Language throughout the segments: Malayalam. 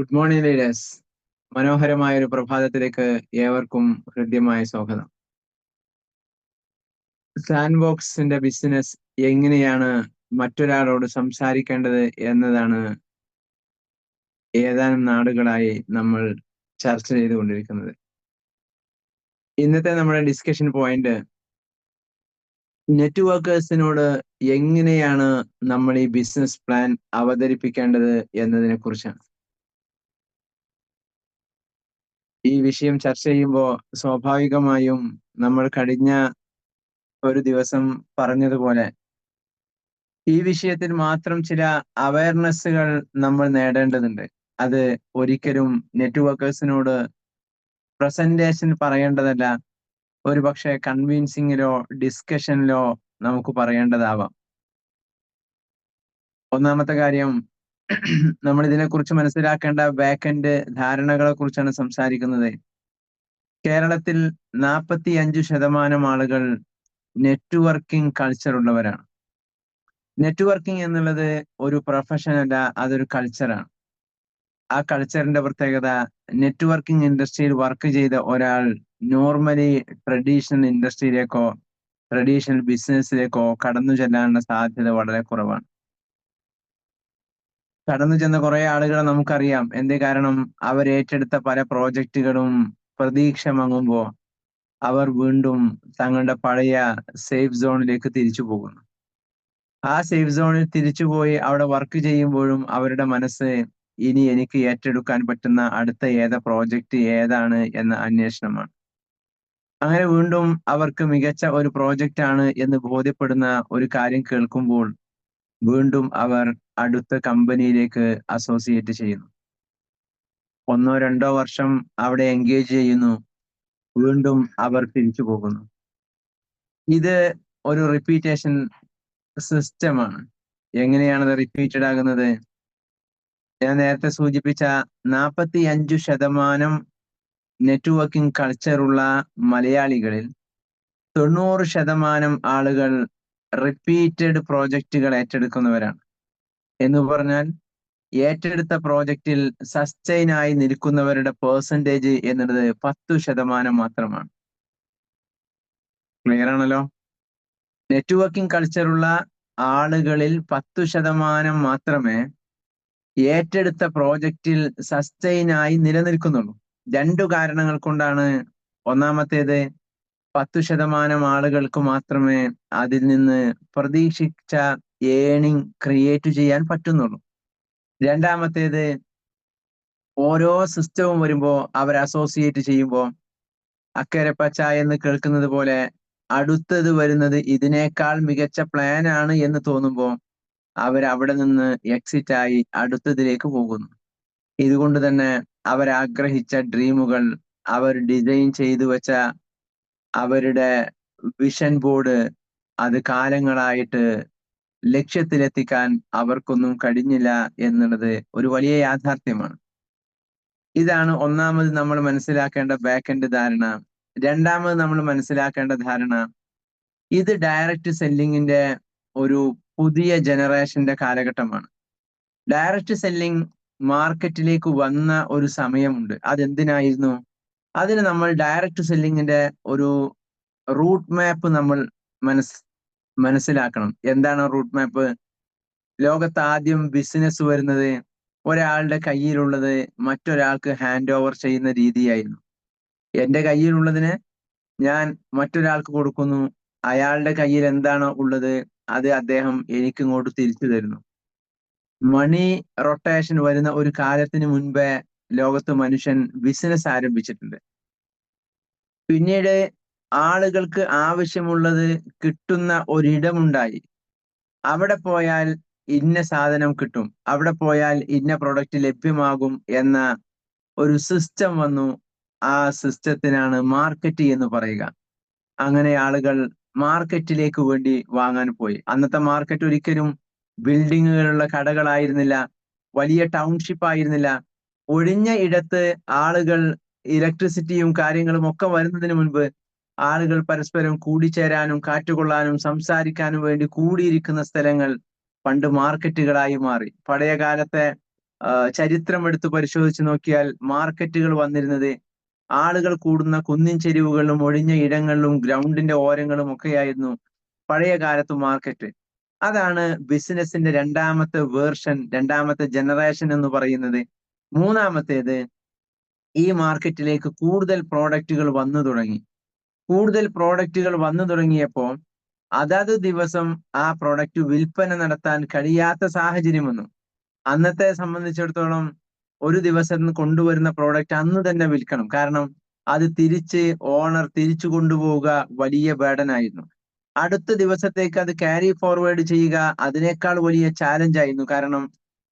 Good morning leaders. മനോഹരമായ ഒരു പ്രഭാതത്തിലേക്ക് ഏവർക്കും ഹൃദ്യമായ സ്വാഗതം. സാൻഡ് ബോക്സിന്റെ ബിസിനസ് എങ്ങനെയാണ് മറ്റൊരാളോട് സംസാരിക്കേണ്ടത് എന്നതാണ് ഏതാനും നാളുകളായി നമ്മൾ ചർച്ച ചെയ്തുകൊണ്ടിരിക്കുന്നത്. ഇന്നത്തെ നമ്മുടെ ഡിസ്കഷൻ പോയിന്റ് നെറ്റ്വർക്കേഴ്സിനോട് എങ്ങനെയാണ് നമ്മൾ ഈ ബിസിനസ് പ്ലാൻ അവതരിപ്പിക്കേണ്ടത് എന്നതിനെ കുറിച്ചാണ്. ഈ വിഷയം ചർച്ച ചെയ്യുമ്പോൾ സ്വാഭാവികമായും നമ്മൾ കഴിഞ്ഞ ഒരു ദിവസം പറഞ്ഞതുപോലെ ഈ വിഷയത്തിൽ മാത്രം ചില അവയർനെസ്സുകൾ നമ്മൾ നേടേണ്ടതുണ്ട്. അത് ഒരിക്കലും നെറ്റ്വർക്കേഴ്സിനോട് പ്രസന്റേഷൻ പറയേണ്ടതല്ല, ഒരു പക്ഷേ കൺവിൻസിങ്ങിലോ ഡിസ്കഷനിലോ നമുക്ക് പറയേണ്ടതാവാം. ഒന്നാമത്തെ കാര്യം, നമ്മൾ ഇതിനെക്കുറിച്ച് മനസ്സിലാക്കേണ്ട ബാക്ക്-എൻഡ് ധാരണകളെ കുറിച്ചാണ് സംസാരിക്കുന്നത്. കേരളത്തിൽ 45% ആളുകൾ നെറ്റ്വർക്കിംഗ് കൾച്ചർ ഉള്ളവരാണ്. നെറ്റ്വർക്കിംഗ് എന്നുള്ളത് ഒരു പ്രൊഫഷൻ അല്ല, അതൊരു കൾച്ചറാണ്. ആ കൾച്ചറിന്റെ പ്രത്യേകത, നെറ്റ്വർക്കിംഗ് ഇൻഡസ്ട്രിയിൽ വർക്ക് ചെയ്ത ഒരാൾ നോർമലി ട്രഡീഷണൽ ഇൻഡസ്ട്രിയിലേക്കോ ട്രഡീഷണൽ ബിസിനസ്സിലേക്കോ കടന്നു ചെല്ലാനുള്ള സാധ്യത വളരെ കുറവാണ്. കടന്നു ചെന്ന കുറെ ആളുകളെ നമുക്കറിയാം. എന്തേ കാരണം, അവർ ഏറ്റെടുത്ത പല പ്രോജക്റ്റുകളും പ്രതീക്ഷ മങ്ങുമ്പോൾ അവർ വീണ്ടും തങ്ങളുടെ പഴയ സേഫ് സോണിലേക്ക് തിരിച്ചു പോകുന്നു. ആ സേഫ് സോണിൽ തിരിച്ചുപോയി അവിടെ വർക്ക് ചെയ്യുമ്പോഴും അവരുടെ മനസ്സ് ഇനി എനിക്ക് ഏറ്റെടുക്കാൻ പറ്റുന്ന അടുത്ത പ്രോജക്റ്റ് ഏതാണ് എന്ന അന്വേഷണമാണ്. അങ്ങനെ വീണ്ടും അവർക്ക് മികച്ച ഒരു പ്രോജക്റ്റ് ആണ് എന്ന് ബോധ്യപ്പെടുന്ന ഒരു കാര്യം കേൾക്കുമ്പോൾ വീണ്ടും അവർ അടുത്ത കമ്പനിയിലേക്ക് അസോസിയേറ്റ് ചെയ്യുന്നു. 1-2 വർഷം അവിടെ എൻഗേജ് ചെയ്യുന്നു, വീണ്ടും അവർ തിരിച്ചു പോകുന്നു. ഇത് ഒരു റിപ്പീറ്റേഷൻ സിസ്റ്റമാണ്. എങ്ങനെയാണത് റിപ്പീറ്റഡ് ആകുന്നത്? ഞാൻ നേരത്തെ സൂചിപ്പിച്ച 45% നെറ്റ്വർക്കിംഗ് കൾച്ചറുള്ള മലയാളികളിൽ 90% ആളുകൾ റിപ്പീറ്റഡ് പ്രോജക്റ്റുകൾ ഏറ്റെടുക്കുന്നവരാണ്. എന്ന് പറഞ്ഞാൽ ഏറ്റെടുത്ത പ്രോജക്റ്റിൽ സസ്റ്റൈൻ ആയി നിൽക്കുന്നവരുടെ പെർസെൻറ്റേജ് എന്നുള്ളത് 10% മാത്രമാണ്. ക്ലിയർ ആണല്ലോ? നെറ്റ്വർക്കിംഗ് കൾച്ചറുള്ള ആളുകളിൽ 10% മാത്രമേ ഏറ്റെടുത്ത പ്രോജക്റ്റിൽ സസ്റ്റൈൻ ആയി നിലനിൽക്കുന്നുള്ളൂ. 2 കാരണങ്ങൾ കൊണ്ടാണ്. ഒന്നാമത്തേത്, 10% ആളുകൾക്ക് മാത്രമേ അതിൽ നിന്ന് പ്രതീക്ഷിച്ച ഏണിംഗ് ക്രിയേറ്റ് ചെയ്യാൻ പറ്റുന്നുള്ളൂ. രണ്ടാമത്തേത്, ഓരോ സിസ്റ്റവും വരുമ്പോൾ അവർ അസോസിയേറ്റ് ചെയ്യുമ്പോൾ അക്കരെ പച്ച എന്ന് കേൾക്കുന്നത് പോലെ അടുത്തത് വരുന്നത് ഇതിനേക്കാൾ മികച്ച പ്ലാൻ ആണ് എന്ന് തോന്നുമ്പോൾ അവർ അവിടെ നിന്ന് എക്സിറ്റ് ആയി അടുത്തതിലേക്ക് പോകുന്നു. ഇതുകൊണ്ട് തന്നെ അവരാഗ്രഹിച്ച ഡ്രീമുകൾ, അവർ ഡിസൈൻ ചെയ്തു വെച്ച അവരുടെ വിഷൻ ബോർഡ്, അത് കാലങ്ങളായിട്ട് ലക്ഷ്യത്തിലെത്തിക്കാൻ അവർക്കൊന്നും കഴിഞ്ഞില്ല എന്നുള്ളത് ഒരു വലിയ യാഥാർത്ഥ്യമാണ്. ഇതാണ് ഒന്നാമത് നമ്മൾ മനസ്സിലാക്കേണ്ട ബാക്ക്-എൻഡ് ധാരണ. രണ്ടാമത് നമ്മൾ മനസ്സിലാക്കേണ്ട ധാരണ, ഇത് ഡയറക്റ്റ് സെല്ലിങ്ങിന്റെ ഒരു പുതിയ ജനറേഷന്റെ കാലഘട്ടമാണ്. ഡയറക്റ്റ് സെല്ലിംഗ് മാർക്കറ്റിലേക്ക് വന്ന ഒരു സമയമുണ്ട്. അതെന്തിനായിരുന്നു? അതിന് നമ്മൾ ഡയറക്റ്റ് സെല്ലിങ്ങിന്റെ ഒരു റൂട്ട് മാപ്പ് നമ്മൾ മനസ്സിലാക്കണം. എന്താണ് റൂട്ട് മാപ്പ്? ലോകത്ത് ആദ്യം ബിസിനസ് വരുന്നത് ഒരാളുടെ കയ്യിലുള്ളത് മറ്റൊരാൾക്ക് ഹാൻഡ് ഓവർ ചെയ്യുന്ന രീതിയായിരുന്നു. എന്റെ കയ്യിലുള്ളതിന് ഞാൻ മറ്റൊരാൾക്ക് കൊടുക്കുന്നു, അയാളുടെ കയ്യിൽ എന്താണോ ഉള്ളത് അത് അദ്ദേഹം എനിക്കിങ്ങോട്ട് തിരിച്ചു തരുന്നു. മണി റൊട്ടേഷൻ വരുന്ന ഒരു കാലത്തിന് മുൻപേ ലോകത്ത് മനുഷ്യൻ ബിസിനസ് ആരംഭിച്ചിട്ടുണ്ട്. പിന്നീട് ആളുകൾക്ക് ആവശ്യമുള്ളത് കിട്ടുന്ന ഒരിടമുണ്ടായി. അവിടെ പോയാൽ ഇന്ന സാധനം കിട്ടും, അവിടെ പോയാൽ ഇന്ന പ്രൊഡക്റ്റ് ലഭ്യമാകും എന്ന ഒരു സിസ്റ്റം വന്നു. ആ സിസ്റ്റത്തിനാണ് മാർക്കറ്റ് എന്ന് പറയുക. അങ്ങനെ ആളുകൾ മാർക്കറ്റിലേക്ക് വേണ്ടി വാങ്ങാൻ പോയി. അന്നത്തെ മാർക്കറ്റ് ഒരിക്കലും ബിൽഡിങ്ങുകളുള്ള കടകളായിരുന്നില്ല, വലിയ ടൗൺഷിപ്പ് ആയിരുന്നില്ല. ഒഴിഞ്ഞ ഇടത്ത് ആളുകൾ ഇലക്ട്രിസിറ്റിയും കാര്യങ്ങളും ഒക്കെ വരുന്നതിന് മുൻപ് ആളുകൾ പരസ്പരം കൂടിച്ചേരാനും കാറ്റുകൊള്ളാനും സംസാരിക്കാനും വേണ്ടി കൂടിയിരിക്കുന്ന സ്ഥലങ്ങൾ പണ്ട് മാർക്കറ്റുകളായി മാറി. പഴയ കാലത്തെ ചരിത്രം എടുത്ത് പരിശോധിച്ച് നോക്കിയാൽ മാർക്കറ്റുകൾ വന്നിരുന്നത് ആളുകൾ കൂടുന്ന കുന്നിൻ ചെരിവുകളിലും ഒഴിഞ്ഞ ഇടങ്ങളിലും ഗ്രൗണ്ടിന്റെ ഓരങ്ങളും ഒക്കെയായിരുന്നു പഴയ കാലത്ത് മാർക്കറ്റ്. അതാണ് ബിസിനസിന്റെ രണ്ടാമത്തെ വേർഷൻ, രണ്ടാമത്തെ ജനറേഷൻ എന്ന് പറയുന്നത്. മൂന്നാമത്തേത്, ഈ മാർക്കറ്റിലേക്ക് കൂടുതൽ പ്രോഡക്റ്റുകൾ വന്നു തുടങ്ങി. കൂടുതൽ പ്രോഡക്റ്റുകൾ വന്നു തുടങ്ങിയപ്പോൾ അതത് ദിവസം ആ പ്രോഡക്റ്റ് വിൽപ്പന നടത്താൻ കഴിയാത്ത സാഹചര്യം വന്നു. അന്നത്തെ സംബന്ധിച്ചിടത്തോളം ഒരു ദിവസം കൊണ്ടുവരുന്ന പ്രോഡക്റ്റ് അന്ന് തന്നെ വിൽക്കണം. കാരണം അത് തിരിച്ച് ഓണർ തിരിച്ചു കൊണ്ടുപോവുക വലിയ ബേർഡനായിരുന്നു. അടുത്ത ദിവസത്തേക്ക് അത് ക്യാരി ഫോർവേഡ് ചെയ്യുക അതിനേക്കാൾ വലിയ ചാലഞ്ച് ആയിരുന്നു. കാരണം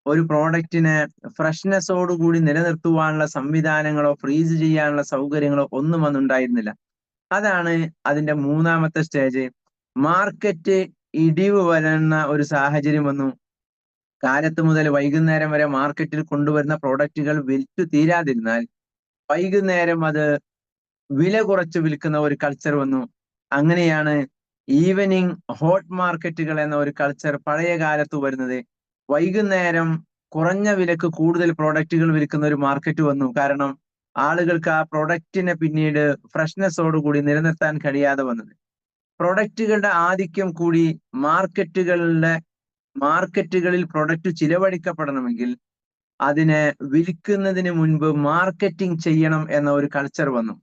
ഒരു പ്രോഡക്റ്റിനെ ഫ്രഷ്നെസ്സോടുകൂടി നിലനിർത്തുവാനുള്ള സംവിധാനങ്ങളോ ഫ്രീസ് ചെയ്യാനുള്ള സൗകര്യങ്ങളോ ഒന്നും അന്നുണ്ടായിരുന്നില്ല. അതാണ് അതിന്റെ മൂന്നാമത്തെ സ്റ്റേജ്. മാർക്കറ്റ് ഇടിവ് വരുന്ന ഒരു സാഹചര്യം വന്നു. കാലത്ത് മുതൽ വൈകുന്നേരം വരെ മാർക്കറ്റിൽ കൊണ്ടുവരുന്ന പ്രോഡക്റ്റുകൾ വിൽറ്റു തീരാതിരുന്നാൽ വൈകുന്നേരം അത് വില കുറച്ച് വിൽക്കുന്ന ഒരു കൾച്ചർ വന്നു. അങ്ങനെയാണ് ഈവനിങ് ഹോട്ട് മാർക്കറ്റുകൾ എന്ന ഒരു കൾച്ചർ പഴയ കാലത്ത് വരുന്നത്. വൈകുന്നേരം കുറഞ്ഞ വിലക്ക് കൂടുതൽ പ്രോഡക്റ്റുകൾ വിൽക്കുന്ന ഒരു മാർക്കറ്റ് വന്നു. കാരണം ആളുകൾക്ക് ആ പ്രൊഡക്റ്റിനെ പിന്നീട് ഫ്രഷ്നെസ്സോടുകൂടി നിലനിർത്താൻ കഴിയാതെ വന്നത്. പ്രൊഡക്റ്റുകളുടെ ആധിക്യം കൂടി മാർക്കറ്റുകളിൽ പ്രൊഡക്റ്റ് ചിലവഴിക്കപ്പെടണമെങ്കിൽ അതിനെ വിൽക്കുന്നതിന് മുൻപ് മാർക്കറ്റിംഗ് ചെയ്യണം എന്ന ഒരു കൾച്ചർ വന്നു.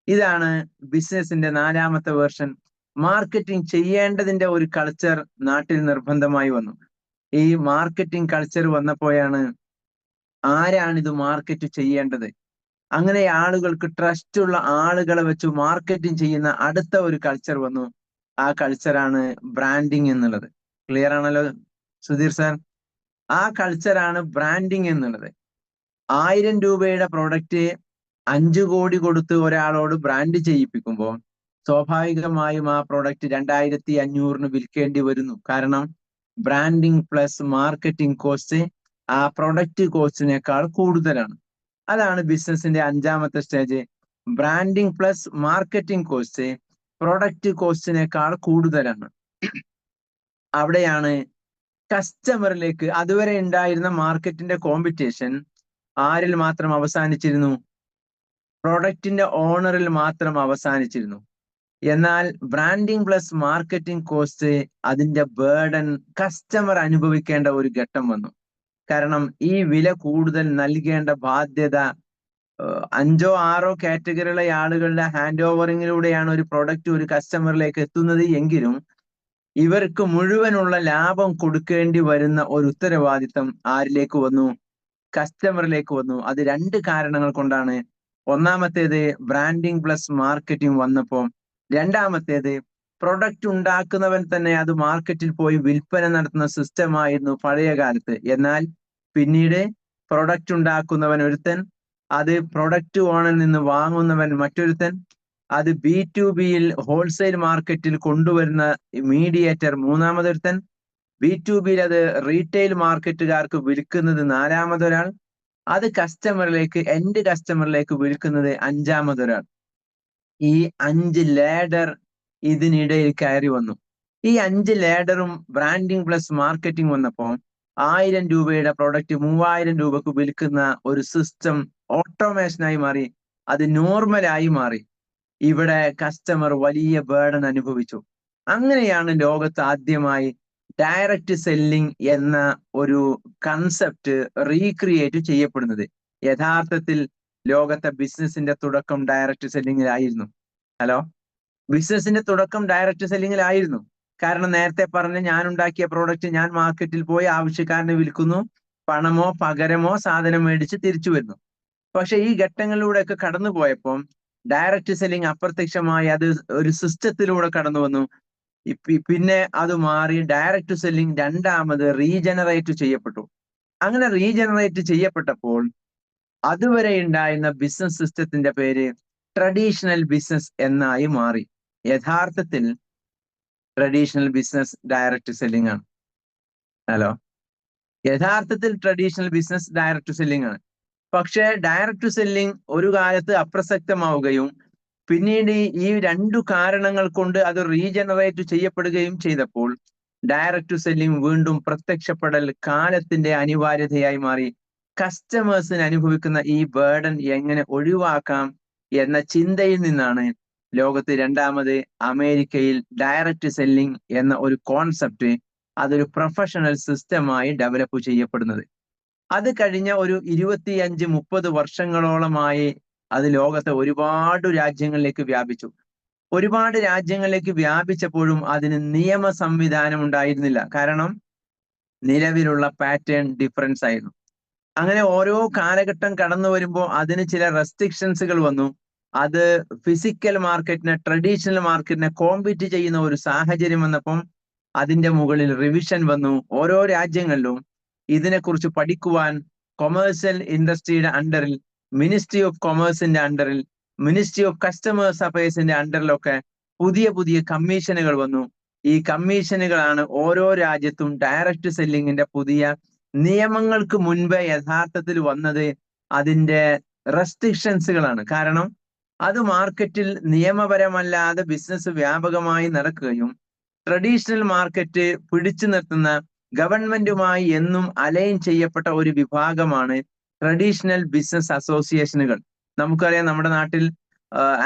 ഇതാണ് ബിസിനസിന്റെ നാലാമത്തെ വേർഷൻ. മാർക്കറ്റിംഗ് ചെയ്യേണ്ടതിന്റെ ഒരു കൾച്ചർ നാട്ടിൽ നിർബന്ധമായി വന്നു. ഈ മാർക്കറ്റിംഗ് കൾച്ചർ വന്നപ്പോഴാണ് ആരാണിത് മാർക്കറ്റ് ചെയ്യേണ്ടത്, അങ്ങനെ ആളുകൾക്ക് ട്രസ്റ്റ് ഉള്ള ആളുകളെ വെച്ച് മാർക്കറ്റിംഗ് ചെയ്യുന്ന അടുത്ത ഒരു കൾച്ചർ വന്നു. ആ കൾച്ചറാണ് ബ്രാൻഡിങ് എന്നുള്ളത്. ക്ലിയർ ആണല്ലോ സുധീർ സാർ? ആ കൾച്ചറാണ് ബ്രാൻഡിങ് എന്നുള്ളത്. 1000 രൂപയുടെ പ്രൊഡക്റ്റ് 5 കോടി കൊടുത്ത് ഒരാളോട് ബ്രാൻഡ് ചെയ്യിപ്പിക്കുമ്പോൾ സ്വാഭാവികമായും ആ പ്രൊഡക്റ്റ് 2500 വിൽക്കേണ്ടി വരുന്നു. കാരണം ബ്രാൻഡിങ് പ്ലസ് മാർക്കറ്റിംഗ് കോസ്റ്റ് ആ പ്രൊഡക്റ്റ് കോസ്റ്റിനേക്കാൾ കൂടുതലാണ്. അതാണ് ബിസിനസിന്റെ അഞ്ചാമത്തെ stage. Branding plus marketing cost product കോസ്റ്റിനേക്കാൾ കൂടുതലാണ്. അവിടെയാണ് കസ്റ്റമറിലേക്ക് അതുവരെ ഉണ്ടായിരുന്ന മാർക്കറ്റിന്റെ കോമ്പറ്റീഷൻ ആരിൽ മാത്രം അവസാനിച്ചിരുന്നു? പ്രൊഡക്റ്റിന്റെ ഓണറിൽ മാത്രം അവസാനിച്ചിരുന്നു. എന്നാൽ ബ്രാൻഡിങ് പ്ലസ് മാർക്കറ്റിംഗ് കോസ്റ്റ് അതിന്റെ ബേർഡൻ കസ്റ്റമർ അനുഭവിക്കേണ്ട ഒരു ഘട്ടം വന്നു. കാരണം ഈ വില കൂടുതൽ നൽകേണ്ട ബാധ്യത 5ഓ 6ഓ കാറ്റഗറിയിലെ ആളുകളുടെ ഹാൻഡ് ഓവറിങ്ങിലൂടെയാണ് ഒരു പ്രൊഡക്റ്റ് ഒരു കസ്റ്റമറിലേക്ക് എത്തുന്നത് എങ്കിലും ഇവർക്ക് മുഴുവനുള്ള ലാഭം കൊടുക്കേണ്ടി വരുന്ന ഒരു ഉത്തരവാദിത്തം ആരിലേക്ക് വന്നു? കസ്റ്റമറിലേക്ക് വന്നു. അത് 2 കാരണങ്ങൾ കൊണ്ടാണ്. ഒന്നാമത്തേത് ബ്രാൻഡിങ് പ്ലസ് മാർക്കറ്റിംഗ് വന്നപ്പോൾ, രണ്ടാമത്തേത് പ്രൊഡക്റ്റ് ഉണ്ടാക്കുന്നവൻ തന്നെ അത് മാർക്കറ്റിൽ പോയി വിൽപ്പന നടത്തുന്ന സിസ്റ്റം ആയിരുന്നു പഴയ കാലത്ത്. എന്നാൽ പിന്നീട് പ്രൊഡക്റ്റ് ഉണ്ടാക്കുന്നവൻ ഒരുത്തൻ, അത് പ്രൊഡക്റ്റ് ഓണിൽ നിന്ന് വാങ്ങുന്നവൻ മറ്റൊരുത്തൻ, അത് B2Bയിൽ ഹോൾസെയിൽ മാർക്കറ്റിൽ കൊണ്ടുവരുന്ന മീഡിയേറ്റർ മൂന്നാമതൊരുത്തൻ, B2Bയിൽ അത് റീറ്റെയിൽ മാർക്കറ്റുകാർക്ക് വിൽക്കുന്നത് നാലാമതൊരാൾ, അത് കസ്റ്റമറിലേക്ക് എൻഡ് കസ്റ്റമറിലേക്ക് വിൽക്കുന്നത് അഞ്ചാമതൊരാൾ. ഈ 5 ലേഡർ ഇതിനിടയിൽ കയറി വന്നു. ഈ 5 ലേഡറും ബ്രാൻഡിങ് പ്ലസ് മാർക്കറ്റിംഗ് വന്നപ്പോൾ 1000 രൂപയുടെ പ്രൊഡക്റ്റ് 3000 രൂപക്ക് വിൽക്കുന്ന ഒരു സിസ്റ്റം ഓട്ടോമേഷനായി മാറി. അത് നോർമലായി മാറി. ഇവിടെ കസ്റ്റമർ വലിയ ബേർഡൻ അനുഭവിച്ചു. അങ്ങനെയാണ് ലോകത്ത് ആദ്യമായി ഡയറക്റ്റ് സെല്ലിംഗ് എന്ന ഒരു കൺസെപ്റ്റ് റീക്രിയേറ്റ് ചെയ്യപ്പെടുന്നത്. യഥാർത്ഥത്തിൽ ലോകത്തെ ബിസിനസിന്റെ തുടക്കം ഡയറക്റ്റ് സെല്ലിങ്ങിലായിരുന്നു. ഹലോ, ബിസിനസിന്റെ തുടക്കം ഡയറക്റ്റ് സെല്ലിങ്ങിലായിരുന്നു. കാരണം നേരത്തെ പറഞ്ഞ ഞാൻ ഉണ്ടാക്കിയ പ്രോഡക്റ്റ് ഞാൻ മാർക്കറ്റിൽ പോയി ആവശ്യക്കാരന് വിൽക്കുന്നു, പണമോ പകരമോ സാധനം മേടിച്ച് തിരിച്ചു വരുന്നു. പക്ഷെ ഈ ഘട്ടങ്ങളിലൂടെയൊക്കെ കടന്നു പോയപ്പോൾ ഡയറക്റ്റ് സെല്ലിംഗ് അപ്രത്യക്ഷമായി അത് ഒരു സിസ്റ്റത്തിലൂടെ കടന്നു വന്നു. പിന്നെ അത് മാറി ഡയറക്റ്റ് സെല്ലിംഗ് രണ്ടാമത് റീജനറേറ്റ് ചെയ്യപ്പെട്ടു. അങ്ങനെ റീജനറേറ്റ് ചെയ്യപ്പെട്ടപ്പോൾ അതുവരെ ഉണ്ടായിരുന്ന ബിസിനസ് സിസ്റ്റത്തിന്റെ പേര് ട്രഡീഷണൽ ബിസിനസ് എന്നായി മാറി. യഥാർത്ഥത്തിൽ ട്രഡീഷണൽ ബിസിനസ് ഡയറക്റ്റ് സെല്ലിംഗ് ആണ്. ഹലോ, യഥാർത്ഥത്തിൽ ട്രഡീഷണൽ ബിസിനസ് ഡയറക്റ്റ് സെല്ലിംഗ് ആണ്. പക്ഷേ ഡയറക്റ്റ് സെല്ലിംഗ് ഒരു കാലത്ത് അപ്രസക്തമാവുകയും പിന്നീട് ഈ 2 കാരണങ്ങൾ കൊണ്ട് അത് റീജനറേറ്റ് ചെയ്യപ്പെടുകയും ചെയ്തപ്പോൾ ഡയറക്റ്റ് സെല്ലിംഗ് വീണ്ടും പ്രത്യക്ഷപ്പെടൽ കാലത്തിന്റെ അനിവാര്യതയായി മാറി. കസ്റ്റമേഴ്സിന് അനുഭവിക്കുന്ന ഈ ബേർഡൻ എങ്ങനെ ഒഴിവാക്കാം എന്ന ചിന്തയിൽ നിന്നാണ് ലോകത്ത് രണ്ടാമത് അമേരിക്കയിൽ ഡയറക്റ്റ് സെല്ലിംഗ് എന്ന ഒരു കോൺസെപ്റ്റ് അതൊരു പ്രൊഫഷണൽ സിസ്റ്റമായി ഡെവലപ്പ് ചെയ്യപ്പെടുന്നത്. അത് കഴിഞ്ഞ ഒരു 25-30 വർഷങ്ങളോളമായി അത് ലോകത്തെ ഒരുപാട് രാജ്യങ്ങളിലേക്ക് വ്യാപിച്ചു. ഒരുപാട് രാജ്യങ്ങളിലേക്ക് വ്യാപിച്ചപ്പോഴും അതിന് നിയമ സംവിധാനം ഉണ്ടായിരുന്നില്ല. കാരണം നിലവിലുള്ള പാറ്റേൺ ഡിഫറൻസ് ആയിരുന്നു. അങ്ങനെ ഓരോ കാലഘട്ടം കടന്നു വരുമ്പോൾ അതിന് ചില റെസ്ട്രിക്ഷൻസുകൾ വന്നു. അത് ഫിസിക്കൽ മാർക്കറ്റിനെ, ട്രഡീഷണൽ മാർക്കറ്റിനെ കോമ്പീറ്റ് ചെയ്യുന്ന ഒരു സാഹചര്യം വന്നപ്പം അതിന്റെ മുകളിൽ റിവിഷൻ വന്നു. ഓരോ രാജ്യങ്ങളിലും ഇതിനെക്കുറിച്ച് പഠിക്കുവാൻ കൊമേഴ്സ്യൽ ഇൻഡസ്ട്രിയുടെ അണ്ടറിൽ, മിനിസ്ട്രി ഓഫ് കൊമേഴ്സിന്റെ അണ്ടറിൽ, മിനിസ്ട്രി ഓഫ് കസ്റ്റമേഴ്സ് അഫയേഴ്സിന്റെ അണ്ടറിലൊക്കെ പുതിയ പുതിയ കമ്മീഷനുകൾ വന്നു. ഈ കമ്മീഷനുകളാണ് ഓരോ രാജ്യത്തും ഡയറക്റ്റ് സെല്ലിങ്ങിന്റെ പുതിയ നിയമങ്ങൾക്ക് മുൻപേ യഥാർത്ഥത്തിൽ വന്നത് അതിന്റെ റെസ്ട്രിക്ഷൻസുകളാണ്. കാരണം അത് മാർക്കറ്റിൽ നിയമപരമല്ലാതെ ബിസിനസ് വ്യാപകമായി നടക്കുകയും ട്രഡീഷണൽ മാർക്കറ്റ് പിടിച്ചു നിർത്തുന്ന ഗവൺമെന്റുമായി എന്നും അലൈൻ ചെയ്യപ്പെട്ട ഒരു വിഭാഗമാണ് ട്രഡീഷണൽ ബിസിനസ് അസോസിയേഷനുകൾ. നമുക്കറിയാം, നമ്മുടെ നാട്ടിൽ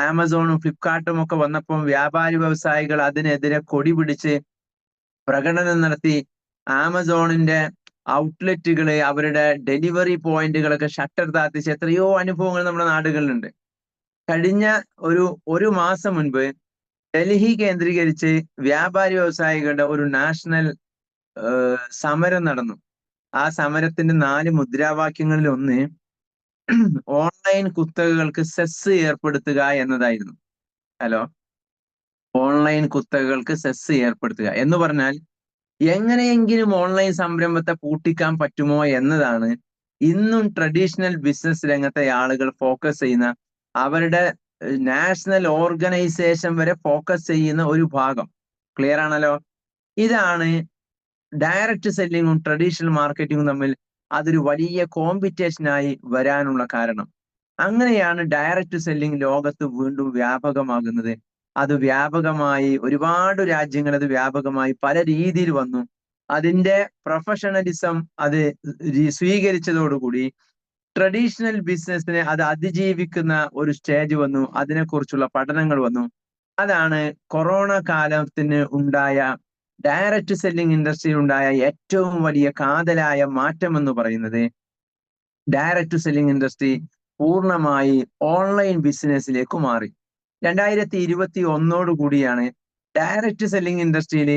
ആമസോണും ഫ്ലിപ്കാർട്ടും ഒക്കെ വന്നപ്പം വ്യാപാരി വ്യവസായികൾ അതിനെതിരെ കൊടി പിടിച്ച് പ്രകടനം നടത്തി. ആമസോണിന്റെ ഔട്ട്ലെറ്റുകള്, അവരുടെ ഡെലിവറി പോയിന്റുകളൊക്കെ ഷട്ടർ താത്തിച്ച് എത്രയോ അനുഭവങ്ങൾ നമ്മുടെ നാടുകളിലുണ്ട്. കഴിഞ്ഞ ഒരു മാസം മുൻപ് ഡൽഹി കേന്ദ്രീകരിച്ച് വ്യാപാരി വ്യവസായികളുടെ ഒരു നാഷണൽ സമരം നടന്നു. ആ സമരത്തിന്റെ 4 മുദ്രാവാക്യങ്ങളിൽ ഒന്ന് ഓൺലൈൻ കുത്തകകൾക്ക് സെസ് ഏർപ്പെടുത്തുക എന്നതായിരുന്നു. ഓൺലൈൻ കുത്തകകൾക്ക് സെസ് ഏർപ്പെടുത്തുക എന്ന് പറഞ്ഞാൽ എങ്ങനെയെങ്കിലും ഓൺലൈൻ സംരംഭത്തെ പൂട്ടിക്കാൻ പറ്റുമോ എന്നതാണ് ഇന്നും ട്രഡീഷണൽ ബിസിനസ് രംഗത്തെ ആളുകൾ ഫോക്കസ് ചെയ്യുന്ന, അവരുടെ നാഷണൽ ഓർഗനൈസേഷൻ വരെ ഫോക്കസ് ചെയ്യുന്ന ഒരു ഭാഗം. ക്ലിയർ ആണല്ലോ? ഇതാണ് ഡയറക്റ്റ് സെല്ലിങ്ങും ട്രഡീഷണൽ മാർക്കറ്റിങ്ങും തമ്മിൽ അതൊരു വലിയ കോമ്പറ്റീഷനായി വരാനുള്ള കാരണം. അങ്ങനെയാണ് ഡയറക്റ്റ് സെല്ലിംഗ് ലോകത്ത് വീണ്ടും വ്യാപകമാകുന്നത്. അത് വ്യാപകമായി ഒരുപാട് രാജ്യങ്ങൾ അത് വ്യാപകമായി പല രീതിയിൽ വന്നു. അതിന്റെ പ്രൊഫഷണലിസം അത് സ്വീകരിച്ചതോടുകൂടി ട്രഡീഷണൽ ബിസിനസിനെ അത് അതിജീവിക്കുന്ന ഒരു സ്റ്റേജ് വന്നു. അതിനെക്കുറിച്ചുള്ള പഠനങ്ങൾ വന്നു. അതാണ് കൊറോണ കാലത്തിന് ഉണ്ടായ ഡയറക്റ്റ് സെല്ലിംഗ് ഇൻഡസ്ട്രിയിൽ ഉണ്ടായ ഏറ്റവും വലിയ കാതലായ മാറ്റം എന്ന് പറയുന്നത്. ഡയറക്റ്റ് സെല്ലിംഗ് ഇൻഡസ്ട്രി പൂർണ്ണമായി ഓൺലൈൻ ബിസിനസ്സിലേക്ക് മാറി. 2021 കൂടിയാണ് ഡയറക്റ്റ് സെല്ലിംഗ് ഇൻഡസ്ട്രിയിൽ